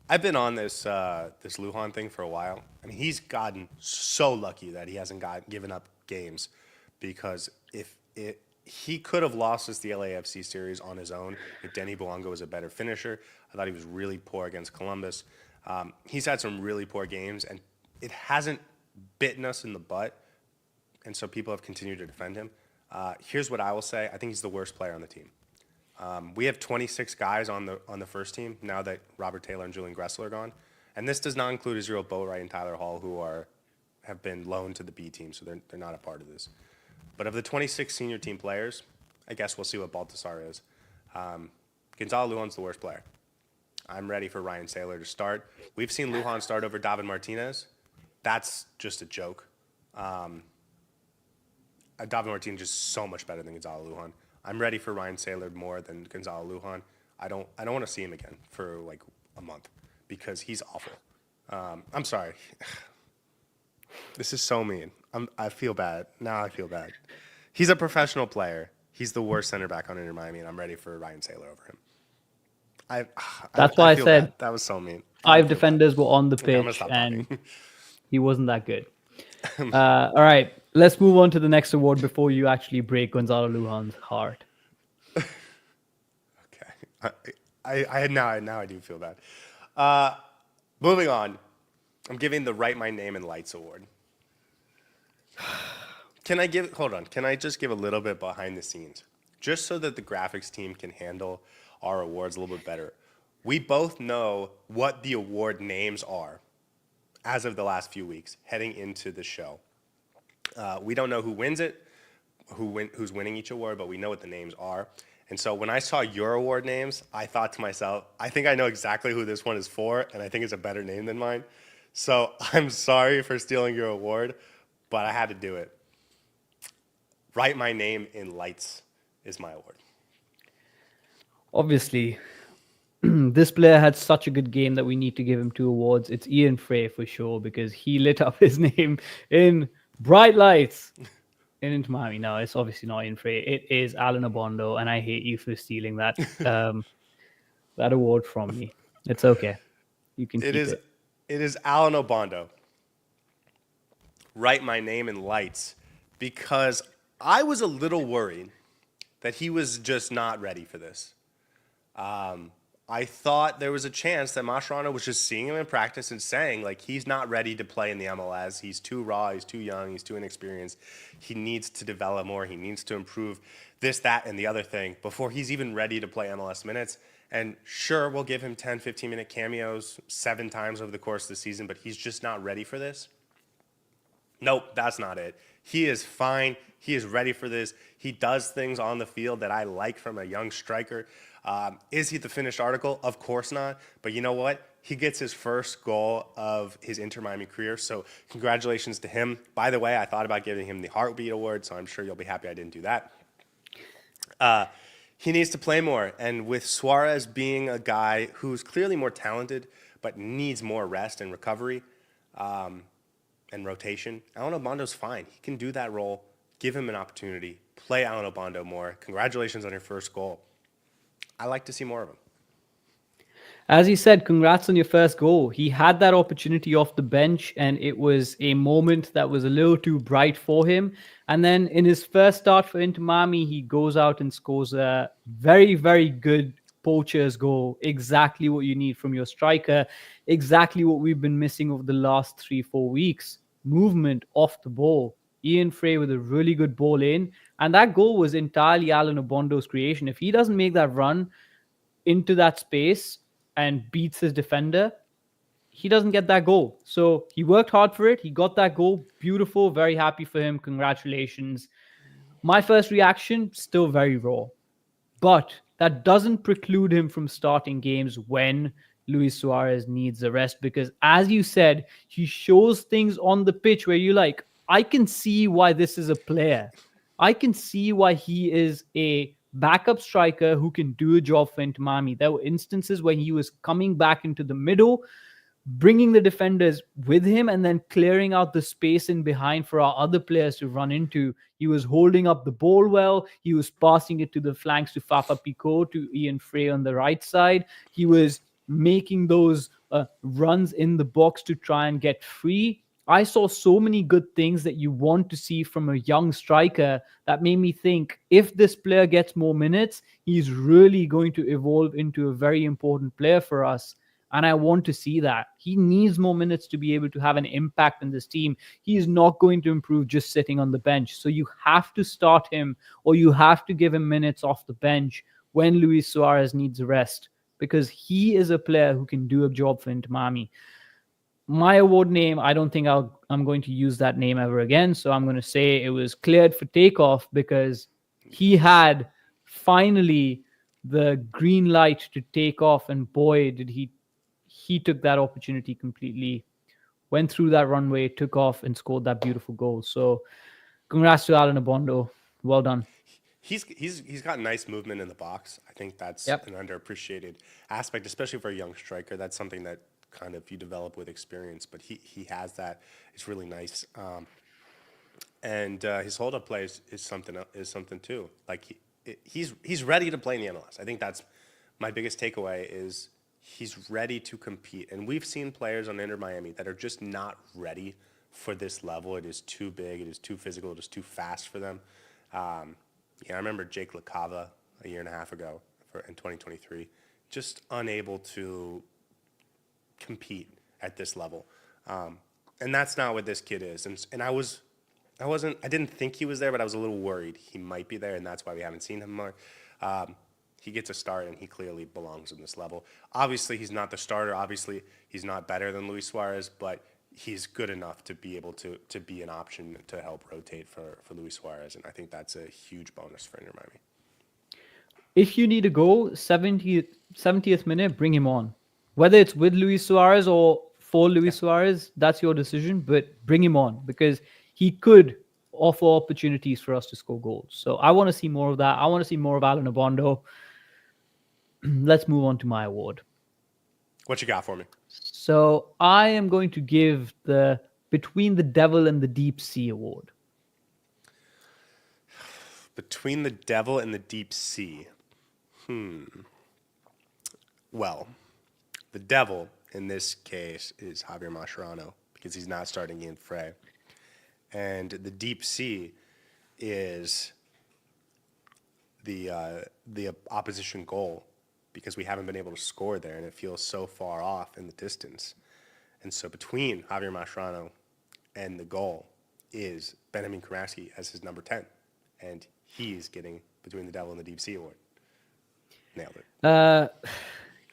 Speaker 1: I've been on this Luhan thing for a while. I mean, he's gotten so lucky that he hasn't given up games, because if he could have lost us the LAFC series on his own if Denny Bouanga was a better finisher. I thought he was really poor against Columbus. He's had some really poor games, and it hasn't bitten us in the butt. And so people have continued to defend him. Here's what I will say. I think he's the worst player on the team. We have 26 guys on the first team now that Robert Taylor and Julian Gressel are gone. And this does not include Israel Boatwright and Tyler Hall, who have been loaned to the B team, so they're not a part of this. But of the 26 senior team players, I guess we'll see what Baltasar is. Gonzalo Lujan's the worst player. I'm ready for Ryan Saylor to start. We've seen Lujan start over David Martinez. That's just a joke. David Martinez is so much better than Gonzalo Lujan. I'm ready for Ryan Saylor more than Gonzalo Lujan. I don't want to see him again for like a month, because he's awful. I'm sorry. This is so mean. I feel bad. Now I feel bad. He's a professional player. He's the worst center back on Inter Miami, and I'm ready for Ryan Saylor over him.
Speaker 2: That's why I said
Speaker 1: bad. That was so mean.
Speaker 2: 5 defenders were on the pitch, and he wasn't that good. All right, let's move on to the next award before you actually break Gonzalo Lujan's heart.
Speaker 1: Okay, now I do feel bad. Moving on, I'm giving the Write My Name in Lights award. Hold on, can I just give a little bit behind the scenes? Just so that the graphics team can handle our awards a little bit better. We both know what the award names are as of the last few weeks heading into the show. We don't know who wins it, who's winning each award, but we know what the names are. And so when I saw your award names, I thought to myself, I think I know exactly who this one is for, and I think it's a better name than mine. So I'm sorry for stealing your award, but I had to do it. Write My Name in Lights is my award.
Speaker 2: Obviously, this player had such a good game that we need to give him 2 awards. It's Ian Frey for sure, because he lit up his name in bright lights into Miami. No, it's obviously not Ian Frey. It is Alan Obando, and I hate you for stealing that that award from me. It's okay. You can keep it.
Speaker 1: It is Alan Obando. Write My Name in Lights, because I was a little worried that he was just not ready for this. I thought there was a chance that Mascherano was just seeing him in practice and saying, like, he's not ready to play in the MLS. He's too raw. He's too young. He's too inexperienced. He needs to develop more. He needs to improve this, that, and the other thing before he's even ready to play MLS minutes. And sure, we'll give him 10, 15-minute cameos 7 times over the course of the season, but he's just not ready for this. Nope, that's not it. He is fine. He is ready for this. He does things on the field that I like from a young striker. Is he the finished article? Of course not. But you know what? He gets his first goal of his Inter Miami career. So congratulations to him. By the way, I thought about giving him the Heartbeat Award, so I'm sure you'll be happy I didn't do that. He needs to play more. And with Suarez being a guy who's clearly more talented but needs more rest and recovery and rotation, Alan Obondo's fine. He can do that role. Give him an opportunity. Play Alan Obando more. Congratulations on your first goal. I like to see more of him.
Speaker 2: As he said, congrats on your first goal. He had that opportunity off the bench, and it was a moment that was a little too bright for him. And then in his first start for Inter Miami, he goes out and scores a very, very good poacher's goal. Exactly what you need from your striker. Exactly what we've been missing over the last 3-4 weeks. Movement off the ball. Ian Frey with a really good ball in. And that goal was entirely Alan Obondo's creation. If he doesn't make that run into that space and beats his defender, he doesn't get that goal. So he worked hard for it. He got that goal. Beautiful. Very happy for him. Congratulations. My first reaction, still very raw. But that doesn't preclude him from starting games when Luis Suarez needs a rest. Because as you said, he shows things on the pitch where you're like, I can see why this is a player. I can see why he is a backup striker who can do a job for Inter Miami. There were instances where he was coming back into the middle, bringing the defenders with him, and then clearing out the space in behind for our other players to run into. He was holding up the ball well. He was passing it to the flanks to Fafa Picault, to Ian Frey on the right side. He was making those runs in the box to try and get free. I saw so many good things that you want to see from a young striker that made me think if this player gets more minutes, he's really going to evolve into a very important player for us. And I want to see that. He needs more minutes to be able to have an impact in this team. He's not going to improve just sitting on the bench. So you have to start him, or you have to give him minutes off the bench when Luis Suarez needs a rest, because he is a player who can do a job for Inter Miami. My award name, I don't think I'm going to use that name ever again. So I'm going to say it was cleared for takeoff, because he had finally the green light to take off. And boy, did he took that opportunity completely, went through that runway, took off, and scored that beautiful goal. So congrats to Alan Obando. Well done.
Speaker 1: He's got nice movement in the box. I think that's an underappreciated aspect, especially for a young striker. That's something that kind of you develop with experience, but he has that. It's really nice. And his hold-up play is something too. Like he's ready to play in the MLS. I think that's my biggest takeaway is he's ready to compete. And we've seen players on Inter Miami that are just not ready for this level. It is too big. It is too physical. It is too fast for them. I remember Jake LaCava a year and a half ago in 2023, just unable to compete at this level. And that's not what this kid is. And I didn't think he was there, but I was a little worried he might be there, and that's why we haven't seen him more. He gets a start, and he clearly belongs in this level. Obviously, he's not the starter. Obviously, he's not better than Luis Suarez, but he's good enough to be able to be an option to help rotate for Luis Suarez, and I think that's a huge bonus for Inter Miami.
Speaker 2: If you need a goal, 70th minute, bring him on. Whether it's with Luis Suarez or for Luis Suarez, that's your decision, but bring him on because he could offer opportunities for us to score goals. So I want to see more of that. I want to see more of Alan Obando. Let's move on to my award.
Speaker 1: What you got for me?
Speaker 2: So I am going to give the Between the Devil and the Deep Sea award.
Speaker 1: Between the Devil and the Deep Sea. Well, the Devil in this case is Javier Mascherano because he's not starting Ian Frey. And the Deep Sea is the opposition goal because we haven't been able to score there and it feels so far off in the distance. And so between Javier Mascherano and the goal is Benjamin Cremaschi as his number 10. And he's getting Between the Devil and the Deep Sea award. Nailed it.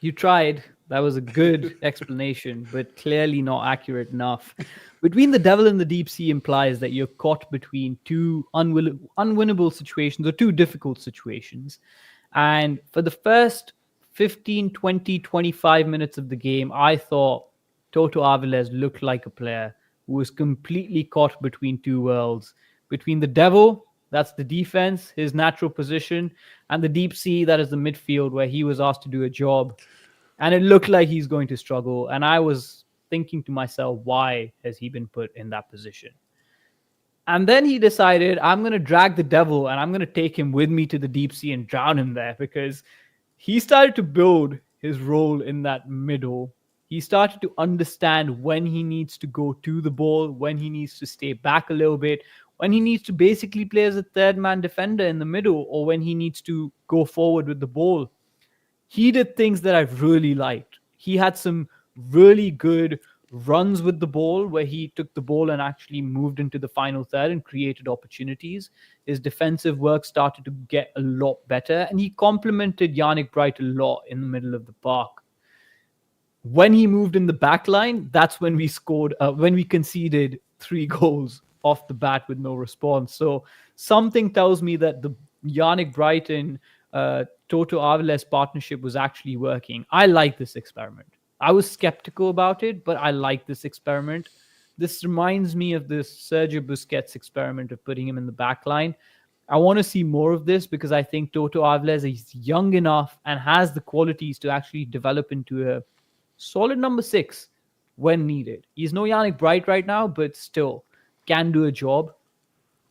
Speaker 2: You tried. That was a good explanation, but clearly not accurate enough. Between the Devil and the Deep Sea implies that you're caught between two unwinnable situations or two difficult situations. And for the first 15, 20, 25 minutes of the game, I thought Toto Aviles looked like a player who was completely caught between two worlds. Between the Devil, that's the defense, his natural position, and the Deep Sea, that is the midfield where he was asked to do a job. And it looked like he's going to struggle. And I was thinking to myself, why has he been put in that position? And then he decided, I'm going to drag the Devil and I'm going to take him with me to the Deep Sea and drown him there because he started to build his role in that middle. He started to understand when he needs to go to the ball, when he needs to stay back a little bit, when he needs to basically play as a third-man defender in the middle, or when he needs to go forward with the ball. He did things that I really liked. He had some really good runs with the ball where he took the ball and actually moved into the final third and created opportunities. His defensive work started to get a lot better, and he complemented Yannick Bright a lot in the middle of the park. When he moved in the back line, that's when we conceded 3 goals off the bat with no response. So something tells me that the Yannick Bright and Toto Aviles partnership was actually working. I like this experiment. I was skeptical about it, but I like this experiment. This reminds me of the Sergio Busquets experiment of putting him in the back line. I want to see more of this because I think Toto Aviles is young enough and has the qualities to actually develop into a solid number 6 when needed. He's no Yannick Bright right now, but still can do a job.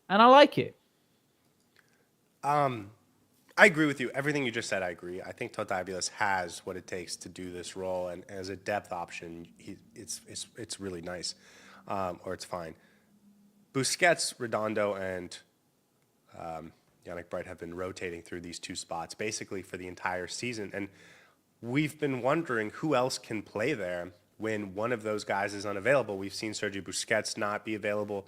Speaker 2: And I like it.
Speaker 1: I agree with you. Everything you just said, I agree. I think Toto Aviles has what it takes to do this role, and as a depth option, it's really nice, or it's fine. Busquets, Redondo, and Yannick Bright have been rotating through these 2 spots basically for the entire season, and we've been wondering who else can play there when one of those guys is unavailable. We've seen Sergio Busquets not be available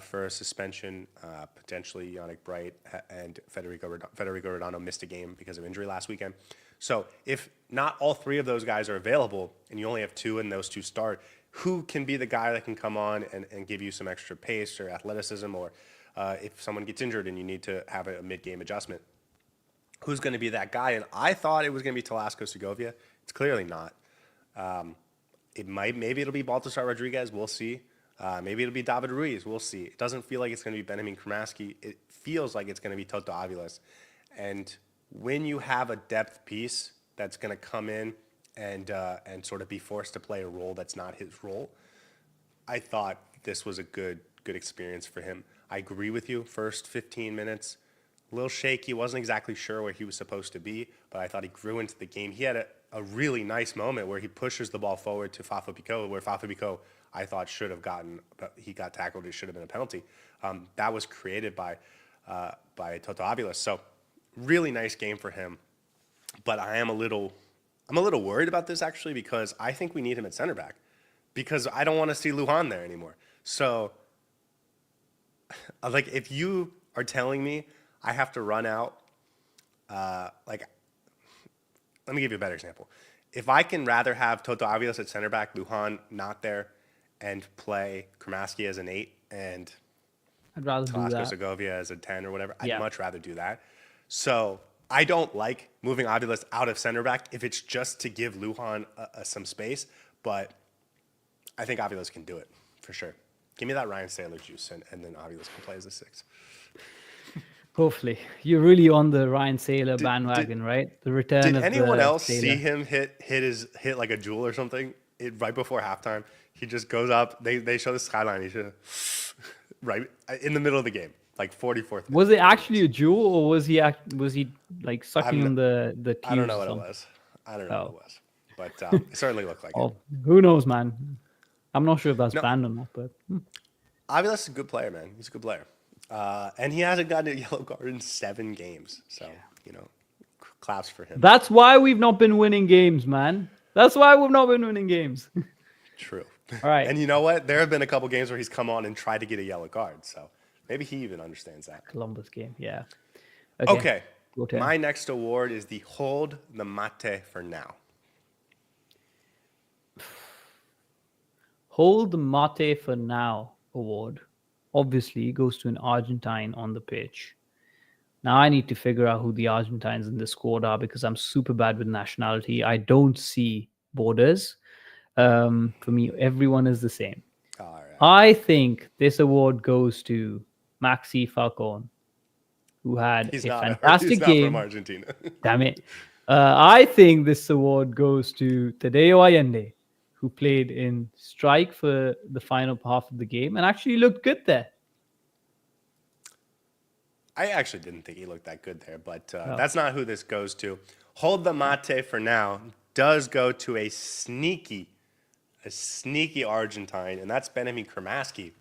Speaker 1: for a suspension. Potentially Yannick Bright and Federico Redondo missed a game because of injury last weekend. So if not all 3 of those guys are available and you only have 2 and those 2 start, who can be the guy that can come on and give you some extra pace or athleticism, or if someone gets injured and you need to have a mid-game adjustment? Who's going to be that guy? And I thought it was going to be Telasco Segovia. It's clearly not. Maybe it'll be Baltasar Rodriguez. We'll see. Maybe it'll be David Ruiz. We'll see. It doesn't feel like it's going to be Benjamin Cremaschi. It feels like it's going to be Toto Aviles. And when you have a depth piece that's going to come in and sort of be forced to play a role that's not his role, I thought this was a good experience for him. I agree with you. First 15 minutes, a little shaky. Wasn't exactly sure where he was supposed to be, but I thought he grew into the game. He had a really nice moment where he pushes the ball forward to Fafa Picault, where Fafa Picault, I thought, should have gotten, but he got tackled. It should have been a penalty. That was created by Toto Aviles. So really nice game for him. But I'm a little worried about this actually because I think we need him at center back. because I don't want to see Luhan there anymore. So, like, if you are telling me I have to run out, like, let me give you a better example. If I can rather have Toto Aviles at center back, Luhan not there, and play Cremaschi as an 8 and
Speaker 2: I'd rather do
Speaker 1: Talasco
Speaker 2: that.
Speaker 1: Segovia as a 10 or whatever, I'd
Speaker 2: Yeah.
Speaker 1: much rather do that. So I don't like moving Aviles out of center back if it's just to give Luhan some space, but I think Aviles can do it for sure. Give me that Ryan Saylor juice, and then Aviles can play as a 6.
Speaker 2: Hopefully. You're really on the Ryan Saylor bandwagon, right? The return
Speaker 1: Did
Speaker 2: of
Speaker 1: anyone
Speaker 2: the
Speaker 1: else
Speaker 2: Saylor.
Speaker 1: see him hit like a jewel or something right before halftime? He just goes up. They show the skyline. He should right in the middle of the game, like 44th.
Speaker 2: Was it actually a jewel, or was he like sucking
Speaker 1: I'm
Speaker 2: on the tears?
Speaker 1: I don't know what
Speaker 2: or
Speaker 1: it
Speaker 2: something?
Speaker 1: was. I don't know what
Speaker 2: Oh.
Speaker 1: it was, but it certainly looked like it.
Speaker 2: Oh, who knows, man? I'm not sure if that's
Speaker 1: No,
Speaker 2: banned or not, but
Speaker 1: Aviles is a good player, man. He's a good player, and he hasn't gotten a yellow card in 7 games. So claps for him.
Speaker 2: that's why we've not been winning games, man. That's why we've not been winning games.
Speaker 1: True.
Speaker 2: All right.
Speaker 1: And you know what? There have been a couple games where he's come on and tried to get a yellow card. So maybe he even understands that.
Speaker 2: Columbus game, yeah.
Speaker 1: Okay.
Speaker 2: Go to
Speaker 1: My next award is the Hold the Mate for Now.
Speaker 2: Hold the Mate for Now award obviously goes to an Argentine on the pitch. Now I need to figure out who the Argentines in this squad are because I'm super bad with nationality. I don't see borders. For me, everyone is the same.
Speaker 1: All right.
Speaker 2: I think this award goes to Maxi Falcon, who had
Speaker 1: He's
Speaker 2: a
Speaker 1: not
Speaker 2: fantastic
Speaker 1: he's not
Speaker 2: game.
Speaker 1: from Argentina.
Speaker 2: Damn it. I think this award goes to Tadeo Allende, who played in strike for the final half of the game and actually looked good there.
Speaker 1: I actually didn't think he looked that good there, but that's not who this goes to. Hold the Mate for Now does go to a sneaky Argentine, and that's Benjamin Cremaschi,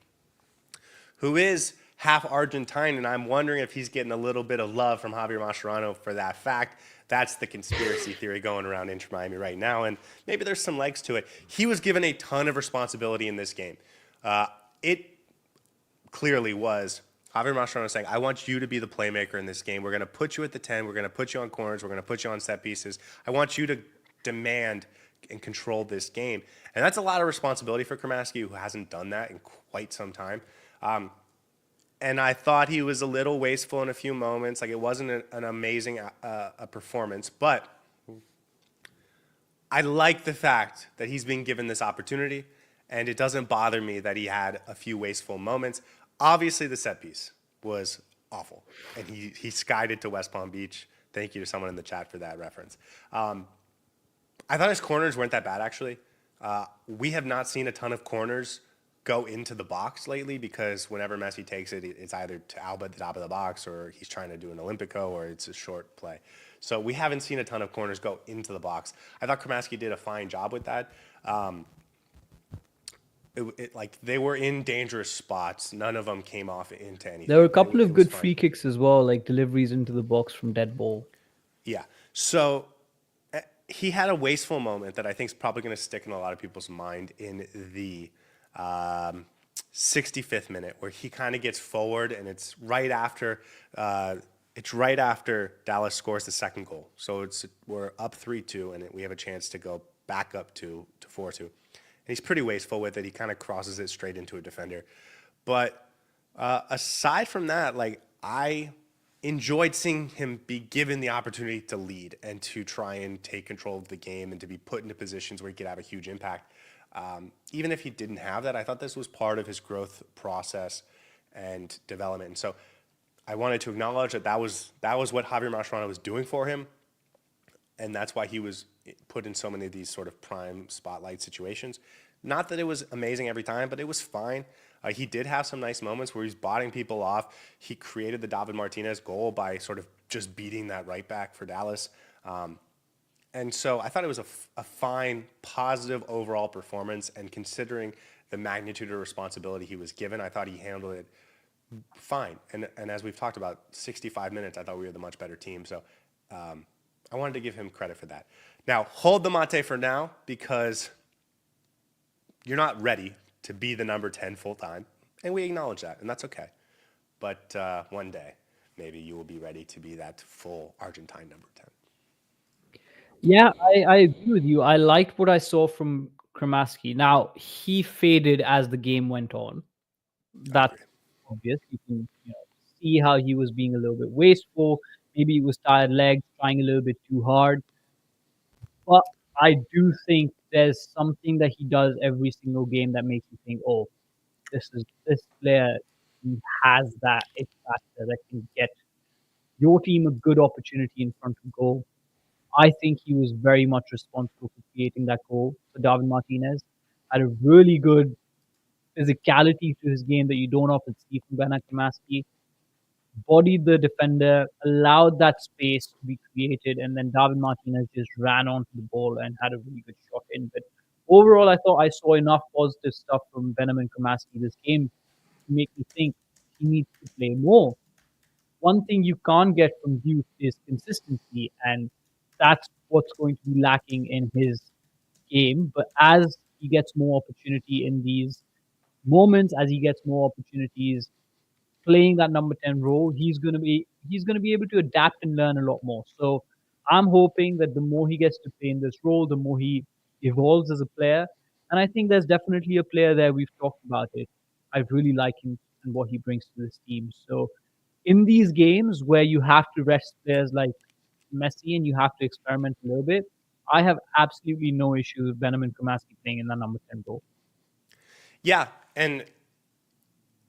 Speaker 1: who is half Argentine, and I'm wondering if he's getting a little bit of love from Javier Mascherano for that fact. That's the conspiracy theory going around Inter Miami right now, and maybe there's some legs to it. He was given a ton of responsibility in this game. It clearly was Javier Mascherano saying, I want you to be the playmaker in this game. We're going to put you at the 10. We're going to put you on corners. We're going to put you on set pieces. I want you to demand and control this game. And that's a lot of responsibility for Cremaschi, who hasn't done that in quite some time. And I thought he was a little wasteful in a few moments. Like, it wasn't an amazing performance, but I like the fact that he's being given this opportunity, and it doesn't bother me that he had a few wasteful moments. Obviously, the set piece was awful, and he skied it to West Palm Beach. Thank you to someone in the chat for that reference. I thought his corners weren't that bad, actually. We have not seen a ton of corners go into the box lately because whenever Messi takes it, it's either to Alba at the top of the box or he's trying to do an Olympico or it's a short play. So we haven't seen a ton of corners go into the box. I thought Cremaschi did a fine job with that. Like, they were in dangerous spots. None of them came off into anything.
Speaker 2: There were a couple of good
Speaker 1: fine.
Speaker 2: free kicks as well, like deliveries into the box from dead ball.
Speaker 1: Yeah. So he had a wasteful moment that I think is probably going to stick in a lot of people's mind in the 65th minute, where he kind of gets forward, and it's right after Dallas scores the second goal. So we're up 3-2, and we have a chance to go back up to 4-2. And he's pretty wasteful with it. He kind of crosses it straight into a defender. But aside from that, like, I enjoyed seeing him be given the opportunity to lead and to try and take control of the game and to be put into positions where he could have a huge impact. Even if he didn't have that, I thought this was part of his growth process and development. And so I wanted to acknowledge that was what Javier Mascherano was doing for him, and that's why he was put in so many of these sort of prime spotlight situations. Not that it was amazing every time, but it was fine. He did have some nice moments where he's botting people off. He created the David Martinez goal by sort of just beating that right back for Dallas. And so I thought it was a fine, positive overall performance. And considering the magnitude of responsibility he was given, I thought he handled it fine. And as we've talked about, 65 minutes, I thought we were the much better team. So I wanted to give him credit for that. Now, hold the mate for now, because you're not ready to be the number 10 full time, and we acknowledge that, and that's okay. But one day, maybe you will be ready to be that full Argentine number 10.
Speaker 2: Yeah, I agree with you. I liked what I saw from Cremaschi. Now, he faded as the game went on. That's obvious. You can see how he was being a little bit wasteful. Maybe he was tired legs, trying a little bit too hard. But I do think there's something that he does every single game that makes you think, oh, this player, he has that it factor that can get your team a good opportunity in front of goal. I think he was very much responsible for creating that goal for David Martinez. Had a really good physicality to his game that you don't often see from Bernard Cremaschi. Bodied the defender, allowed that space to be created, and then David Martinez just ran onto the ball and had a really good shot in. But overall, I thought I saw enough positive stuff from Benjamin Cremaschi this game to make me think he needs to play more. One thing you can't get from youth is consistency, and that's what's going to be lacking in his game. But as he gets more opportunity in these moments, as he gets more opportunities playing that number 10 role, he's going to be able to adapt and learn a lot more. So I'm hoping that the more he gets to play in this role, the more he evolves as a player. And I think there's definitely a player there. We've talked about it. I really like him and what he brings to this team. So in these games where you have to rest players like Messi and you have to experiment a little bit, I have absolutely no issue with Benjamin Cremaschi playing in that number 10 role.
Speaker 1: Yeah, and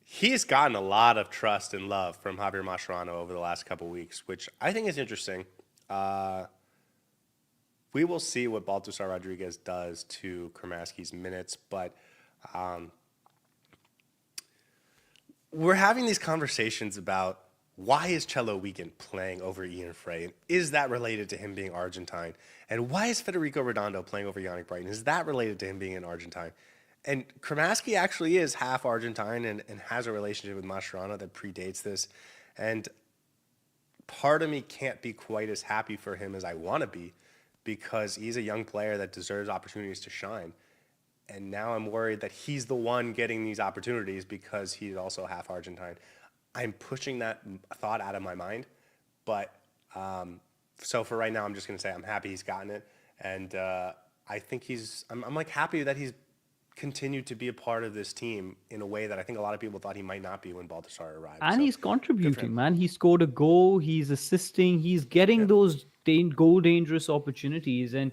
Speaker 1: he's gotten a lot of trust and love from Javier Mascherano over the last couple of weeks, which I think is interesting. We will see what Baltasar Rodriguez does to Cremaschi's minutes, but we're having these conversations about why is Cello Wiegand playing over Ian Frey? And is that related to him being Argentine? And why is Federico Redondo playing over Yannick Brighton? Is that related to him being an Argentine? And Cremaschi actually is half Argentine and has a relationship with Mascherano that predates this. And part of me can't be quite as happy for him as I want to be because he's a young player that deserves opportunities to shine. And now I'm worried that he's the one getting these opportunities because he's also half Argentine. I'm pushing that thought out of my mind. But so for right now, I'm just going to say I'm happy he's gotten it. And I think I'm like happy that he's continued to be a part of this team in a way that I think a lot of people thought he might not be when Baltasar arrived.
Speaker 2: And so, he's contributing, man. He scored a goal. He's assisting. He's getting those goal dangerous opportunities. And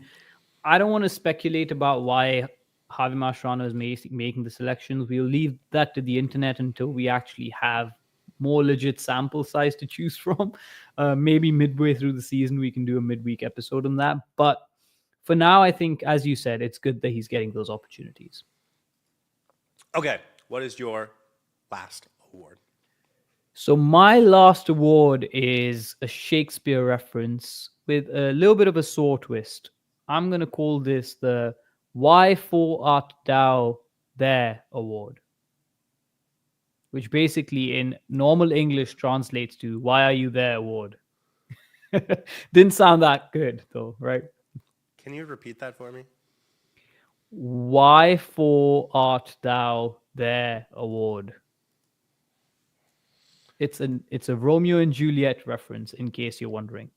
Speaker 2: I don't want to speculate about why Javier Mascherano is making the selections. We'll leave that to the internet until we actually have more legit sample size to choose from. Maybe midway through the season, we can do a midweek episode on that. But for now, I think, as you said, it's good that he's getting those opportunities.
Speaker 1: Okay, what is your last award?
Speaker 2: So my last award is a Shakespeare reference with a little bit of a Saur twist. I'm going to call this the Why For Art Thou There Award, which basically in normal English translates to Why Are You There Award. Didn't sound that good though, right?
Speaker 1: Can you repeat that for me?
Speaker 2: Why For Art Thou There Award. It's a Romeo and Juliet reference, in case you're wondering.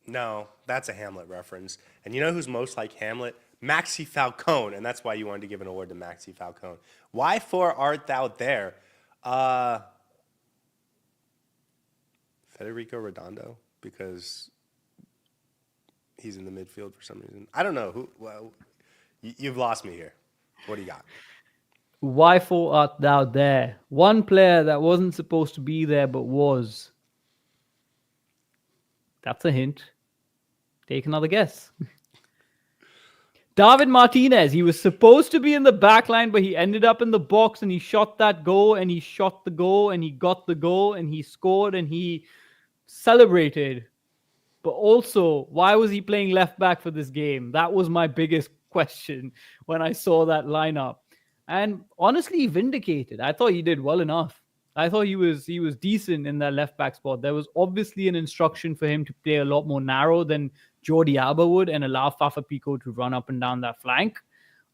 Speaker 1: No, that's a Hamlet reference. And you know who's most like Hamlet? Maxi Falcone, and that's why you wanted to give an award to Maxi Falcone. Why for art thou there? Federico Redondo, because he's in the midfield for some reason. I don't know who. Well, you've lost me here. What do you got?
Speaker 2: Why for art thou there? One player that wasn't supposed to be there but was. That's a hint. Take another guess. David Martinez. He was supposed to be in the back line, but he ended up in the box and he shot that goal and he shot the goal and he got the goal and he scored and he celebrated. But also, why was he playing left back for this game? That was my biggest question when I saw that lineup. And honestly, vindicated. I thought he did well enough. I thought he was decent in that left back spot. There was obviously an instruction for him to play a lot more narrow than Jordi Alba would and allow Fafa Pico to run up and down that flank.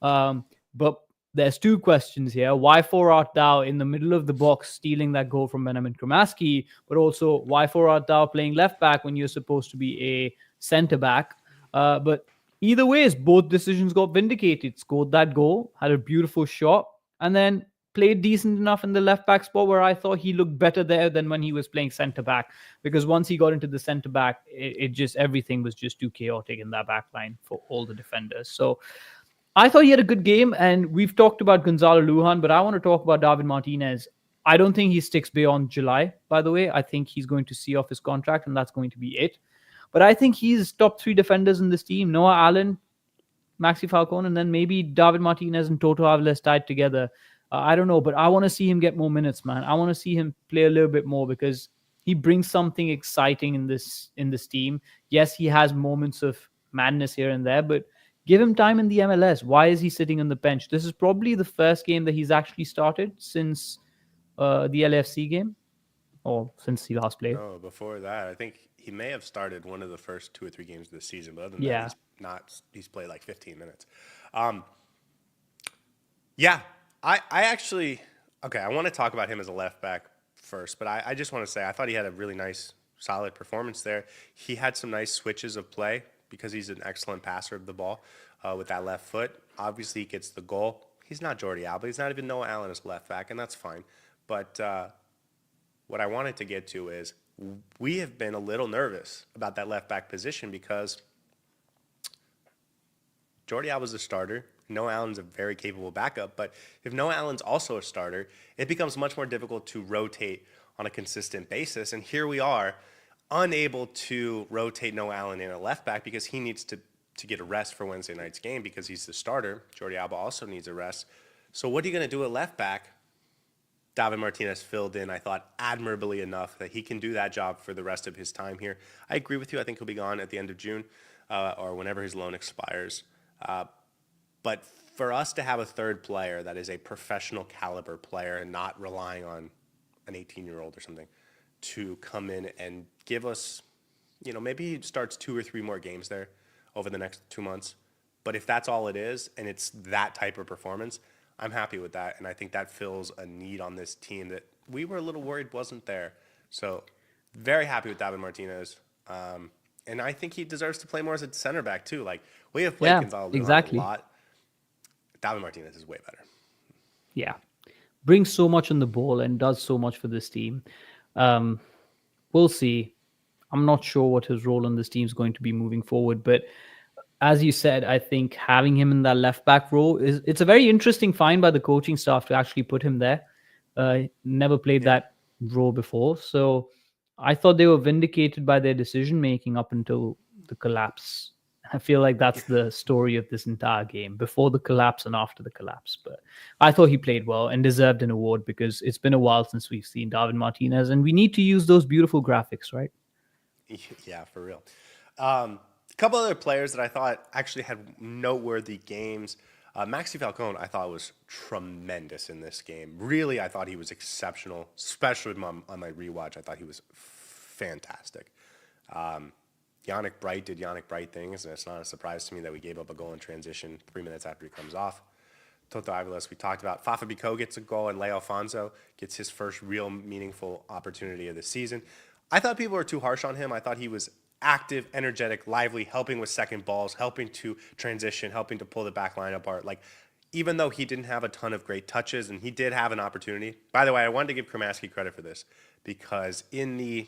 Speaker 2: But there's two questions here. Why for Art Dow in the middle of the box stealing that goal from Benjamin Cremaschi? But also, why for Art Dow playing left back when you're supposed to be a centre back? But either ways, both decisions got vindicated. Scored that goal, had a beautiful shot, and then played decent enough in the left back spot where I thought he looked better there than when he was playing centre back. Because once he got into the centre back, it just everything was just too chaotic in that back line for all the defenders. So I thought he had a good game, and we've talked about Gonzalo Lujan, but I want to talk about David Martinez. I don't think he sticks beyond July, by the way. I think he's going to see off his contract, and that's going to be it. But I think he's top 3 defenders in this team. Noah Allen, Maxi Falcone, and then maybe David Martinez and Toto Aviles tied together. I don't know, but I want to see him get more minutes, man. I want to see him play a little bit more because he brings something exciting in this team. Yes, he has moments of madness here and there, but give him time in the MLS. Why is he sitting on the bench? This is probably the first game that he's actually started since the LAFC game, or since he last played.
Speaker 1: No, before that, I think he may have started one of the first 2 or 3 games of the season, but other than that, he's played like 15 minutes. I actually, I want to talk about him as a left back first, but I just want to say I thought he had a really nice, solid performance there. He had some nice switches of play because he's an excellent passer of the ball with that left foot. Obviously, he gets the goal. He's not Jordi Alba. He's not even Noah Allen as left back, and that's fine. But what I wanted to get to is we have been a little nervous about that left back position because Jordi Alba's a starter. Noah Allen's a very capable backup, but if Noah Allen's also a starter, it becomes much more difficult to rotate on a consistent basis. And here we are, unable to rotate Noah Allen in a left back because he needs to get a rest for Wednesday night's game because he's the starter. Jordi Alba also needs a rest. So what are you going to do at left back? David Martinez filled in, I thought, admirably enough that he can do that job for the rest of his time here. I agree with you. I think he'll be gone at the end of June or whenever his loan expires. But for us to have a third player that is a professional caliber player and not relying on an 18-year-old or something to come in and give us, maybe he starts 2 or 3 more games there over the next 2 months. But if that's all it is and it's that type of performance, I'm happy with that. And I think that fills a need on this team that we were a little worried wasn't there. So very happy with David Martinez. And I think he deserves to play more as a center back too. Like we have played Gonzalo Lujan a lot. David Martinez is way better.
Speaker 2: Yeah. Brings so much on the ball and does so much for this team. We'll see. I'm not sure what his role on this team is going to be moving forward. But as you said, I think having him in that left back role, it's a very interesting find by the coaching staff to actually put him there. Never played that role before. So I thought they were vindicated by their decision making up until the collapse. I feel like that's the story of this entire game, before the collapse and after the collapse. But I thought he played well and deserved an award because it's been a while since we've seen David Martinez, and we need to use those beautiful graphics, right?
Speaker 1: Yeah, for real. A couple other players that I thought actually had noteworthy games. Maxi Falcone, I thought was tremendous in this game. Really, I thought he was exceptional, especially on my rewatch. I thought he was fantastic. Yannick Bright did Yannick Bright things, and it's not a surprise to me that we gave up a goal in transition 3 minutes after he comes off. Toto Aviles, we talked about. Fafa Pico gets a goal, and Leo Alfonso gets his first real meaningful opportunity of the season. I thought people were too harsh on him. I thought he was active, energetic, lively, helping with second balls, helping to transition, helping to pull the back line apart. Like, even though he didn't have a ton of great touches, and he did have an opportunity. By the way, I wanted to give Cremaschi credit for this because in the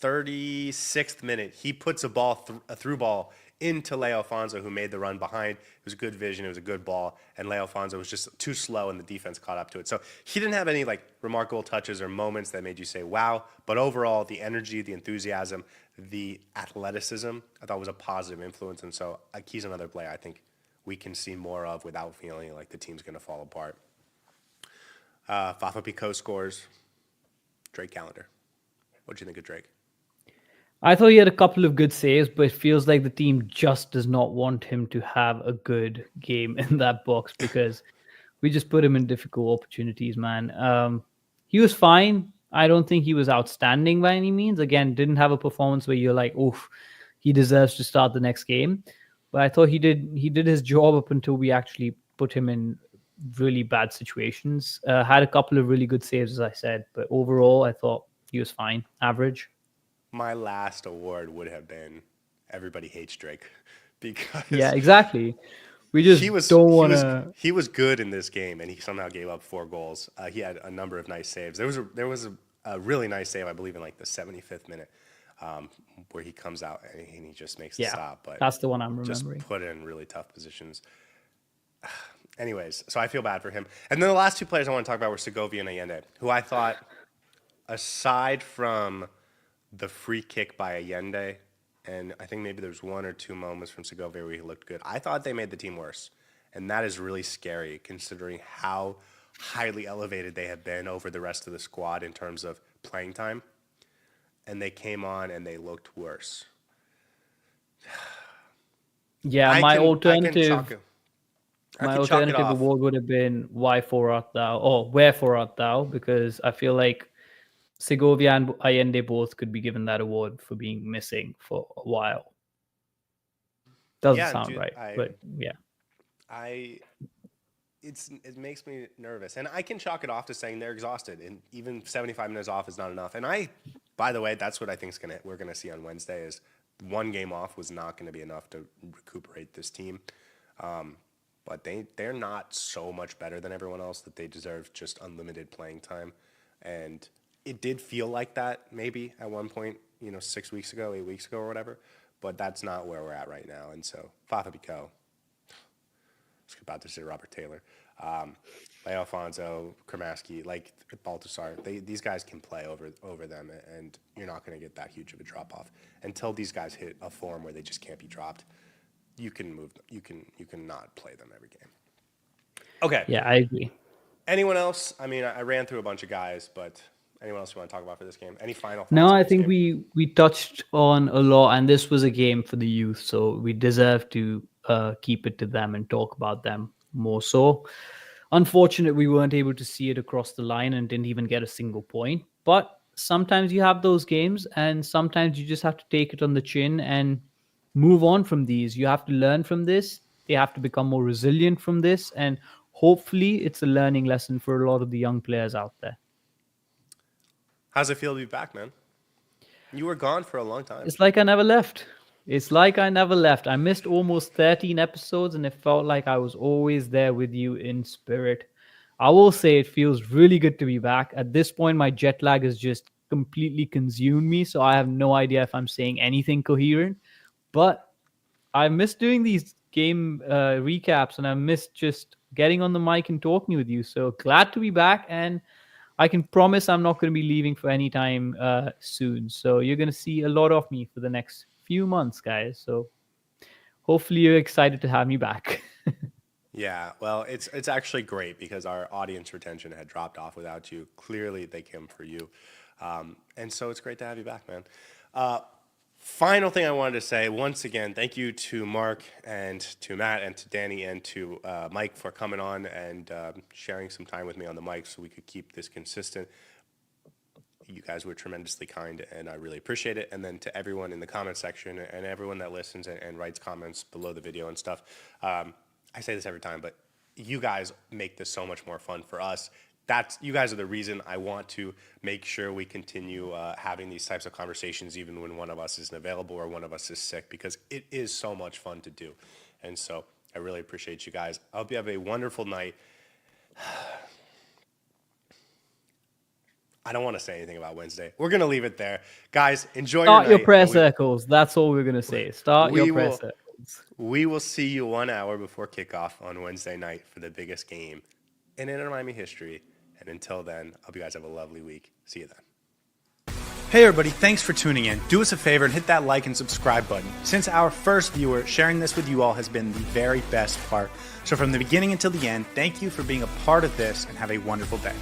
Speaker 1: 36th minute, he puts a through ball into Leo Alfonso, who made the run behind. It was good vision. It was a good ball. And Leo Alfonso was just too slow, and the defense caught up to it. So he didn't have any remarkable touches or moments that made you say, wow. But overall, the energy, the enthusiasm, the athleticism, I thought was a positive influence. And so he's another player I think we can see more of without feeling like the team's going to fall apart. Fafa Pico scores. Drake Callender. What do you think of Drake?
Speaker 2: I thought he had a couple of good saves, but it feels like the team just does not want him to have a good game in that box because we just put him in difficult opportunities, man. he was fine. I don't think he was outstanding by any means. Again, didn't have a performance where you're like, oof, he deserves to start the next game. But I thought he did his job up until we actually put him in really bad situations. Had a couple of really good saves, as I said, but overall, I thought he was fine, average.
Speaker 1: My last award would have been Everybody Hates Drake because
Speaker 2: Yeah, exactly. We just don't want to.
Speaker 1: he was good in this game, and he somehow gave up 4 goals. He had a number of nice saves. There was a really nice save, I believe, in like the 75th minute, where he comes out and he just makes the stop. But
Speaker 2: that's the one I'm remembering.
Speaker 1: Just put in really tough positions. Anyways, so I feel bad for him. And then the last 2 players I want to talk about were Segovia and Allende, who I thought, aside from the free kick by Allende, and I think maybe there's 1 or 2 moments from Segovia where he looked good, I thought they made the team worse. And that is really scary considering how highly elevated they have been over the rest of the squad in terms of playing time. And they came on and they looked worse.
Speaker 2: Yeah, my alternative award would have been wherefore art thou, because I feel like Segovia and Allende both could be given that award for being missing for a while. Doesn't sound right, but yeah.
Speaker 1: It makes me nervous, and I can chalk it off to saying they're exhausted, and even 75 minutes off is not enough. And by the way, that's what I think we're gonna see on Wednesday is 1 game off was not going to be enough to recuperate this team. But they're not so much better than everyone else that they deserve just unlimited playing time. And it did feel like that maybe at one point, 6 weeks ago, 8 weeks ago or whatever. But that's not where we're at right now. And so Fafa Pico, I was about to say Robert Taylor, Alfonso, Cremaschi, like Baltasar, these guys can play over them, and you're not going to get that huge of a drop off until these guys hit a form where they just can't be dropped. You can move them. You can not play them every game. Okay.
Speaker 2: Yeah, I agree.
Speaker 1: Anyone else? I mean, I ran through a bunch of guys, but anyone else you want to talk about for this game? Any final thoughts?
Speaker 2: No, I think we touched on a lot, and this was a game for the youth, so we deserve to keep it to them and talk about them more so. Unfortunate we weren't able to see it across the line and didn't even get a single point. But sometimes you have those games, and sometimes you just have to take it on the chin and move on from these. You have to learn from this. They have to become more resilient from this, and hopefully it's a learning lesson for a lot of the young players out there.
Speaker 1: How's it feel to be back, man? You were gone for a long time.
Speaker 2: It's like I never left. I missed almost 13 episodes, and it felt like I was always there with you in spirit. I will say it feels really good to be back. At this point, my jet lag has just completely consumed me, so I have no idea if I'm saying anything coherent. But I miss doing these game recaps, and I miss just getting on the mic and talking with you. So glad to be back, and I can promise I'm not going to be leaving for any time soon. So you're going to see a lot of me for the next few months, guys. So hopefully you're excited to have me back.
Speaker 1: Yeah, well, it's actually great because our audience retention had dropped off without you. Clearly, they came for you. And so it's great to have you back, man. Final thing I wanted to say, once again, thank you to Mark and to Matt and to Danny and to Mike for coming on and sharing some time with me on the mic so we could keep this consistent. You guys were tremendously kind, and I really appreciate it. And then to everyone in the comment section and everyone that listens and writes comments below the video and stuff. I say this every time, but you guys make this so much more fun for us. You guys are the reason I want to make sure we continue having these types of conversations even when one of us isn't available or one of us is sick, because it is so much fun to do. And so I really appreciate you guys. I hope you have a wonderful night. I don't want to say anything about Wednesday. We're going to leave it there. Guys, enjoy your night.
Speaker 2: Start your prayer circles. That's all we're going to say. Start your prayer circles.
Speaker 1: We will see you 1 hour before kickoff on Wednesday night for the biggest game in Inter Miami history. And until then, I hope you guys have a lovely week. See you then. Hey everybody, thanks for tuning in. Do us a favor and hit that like and subscribe button. Since our first viewer, sharing this with you all has been the very best part. So from the beginning until the end, thank you for being a part of this and have a wonderful day.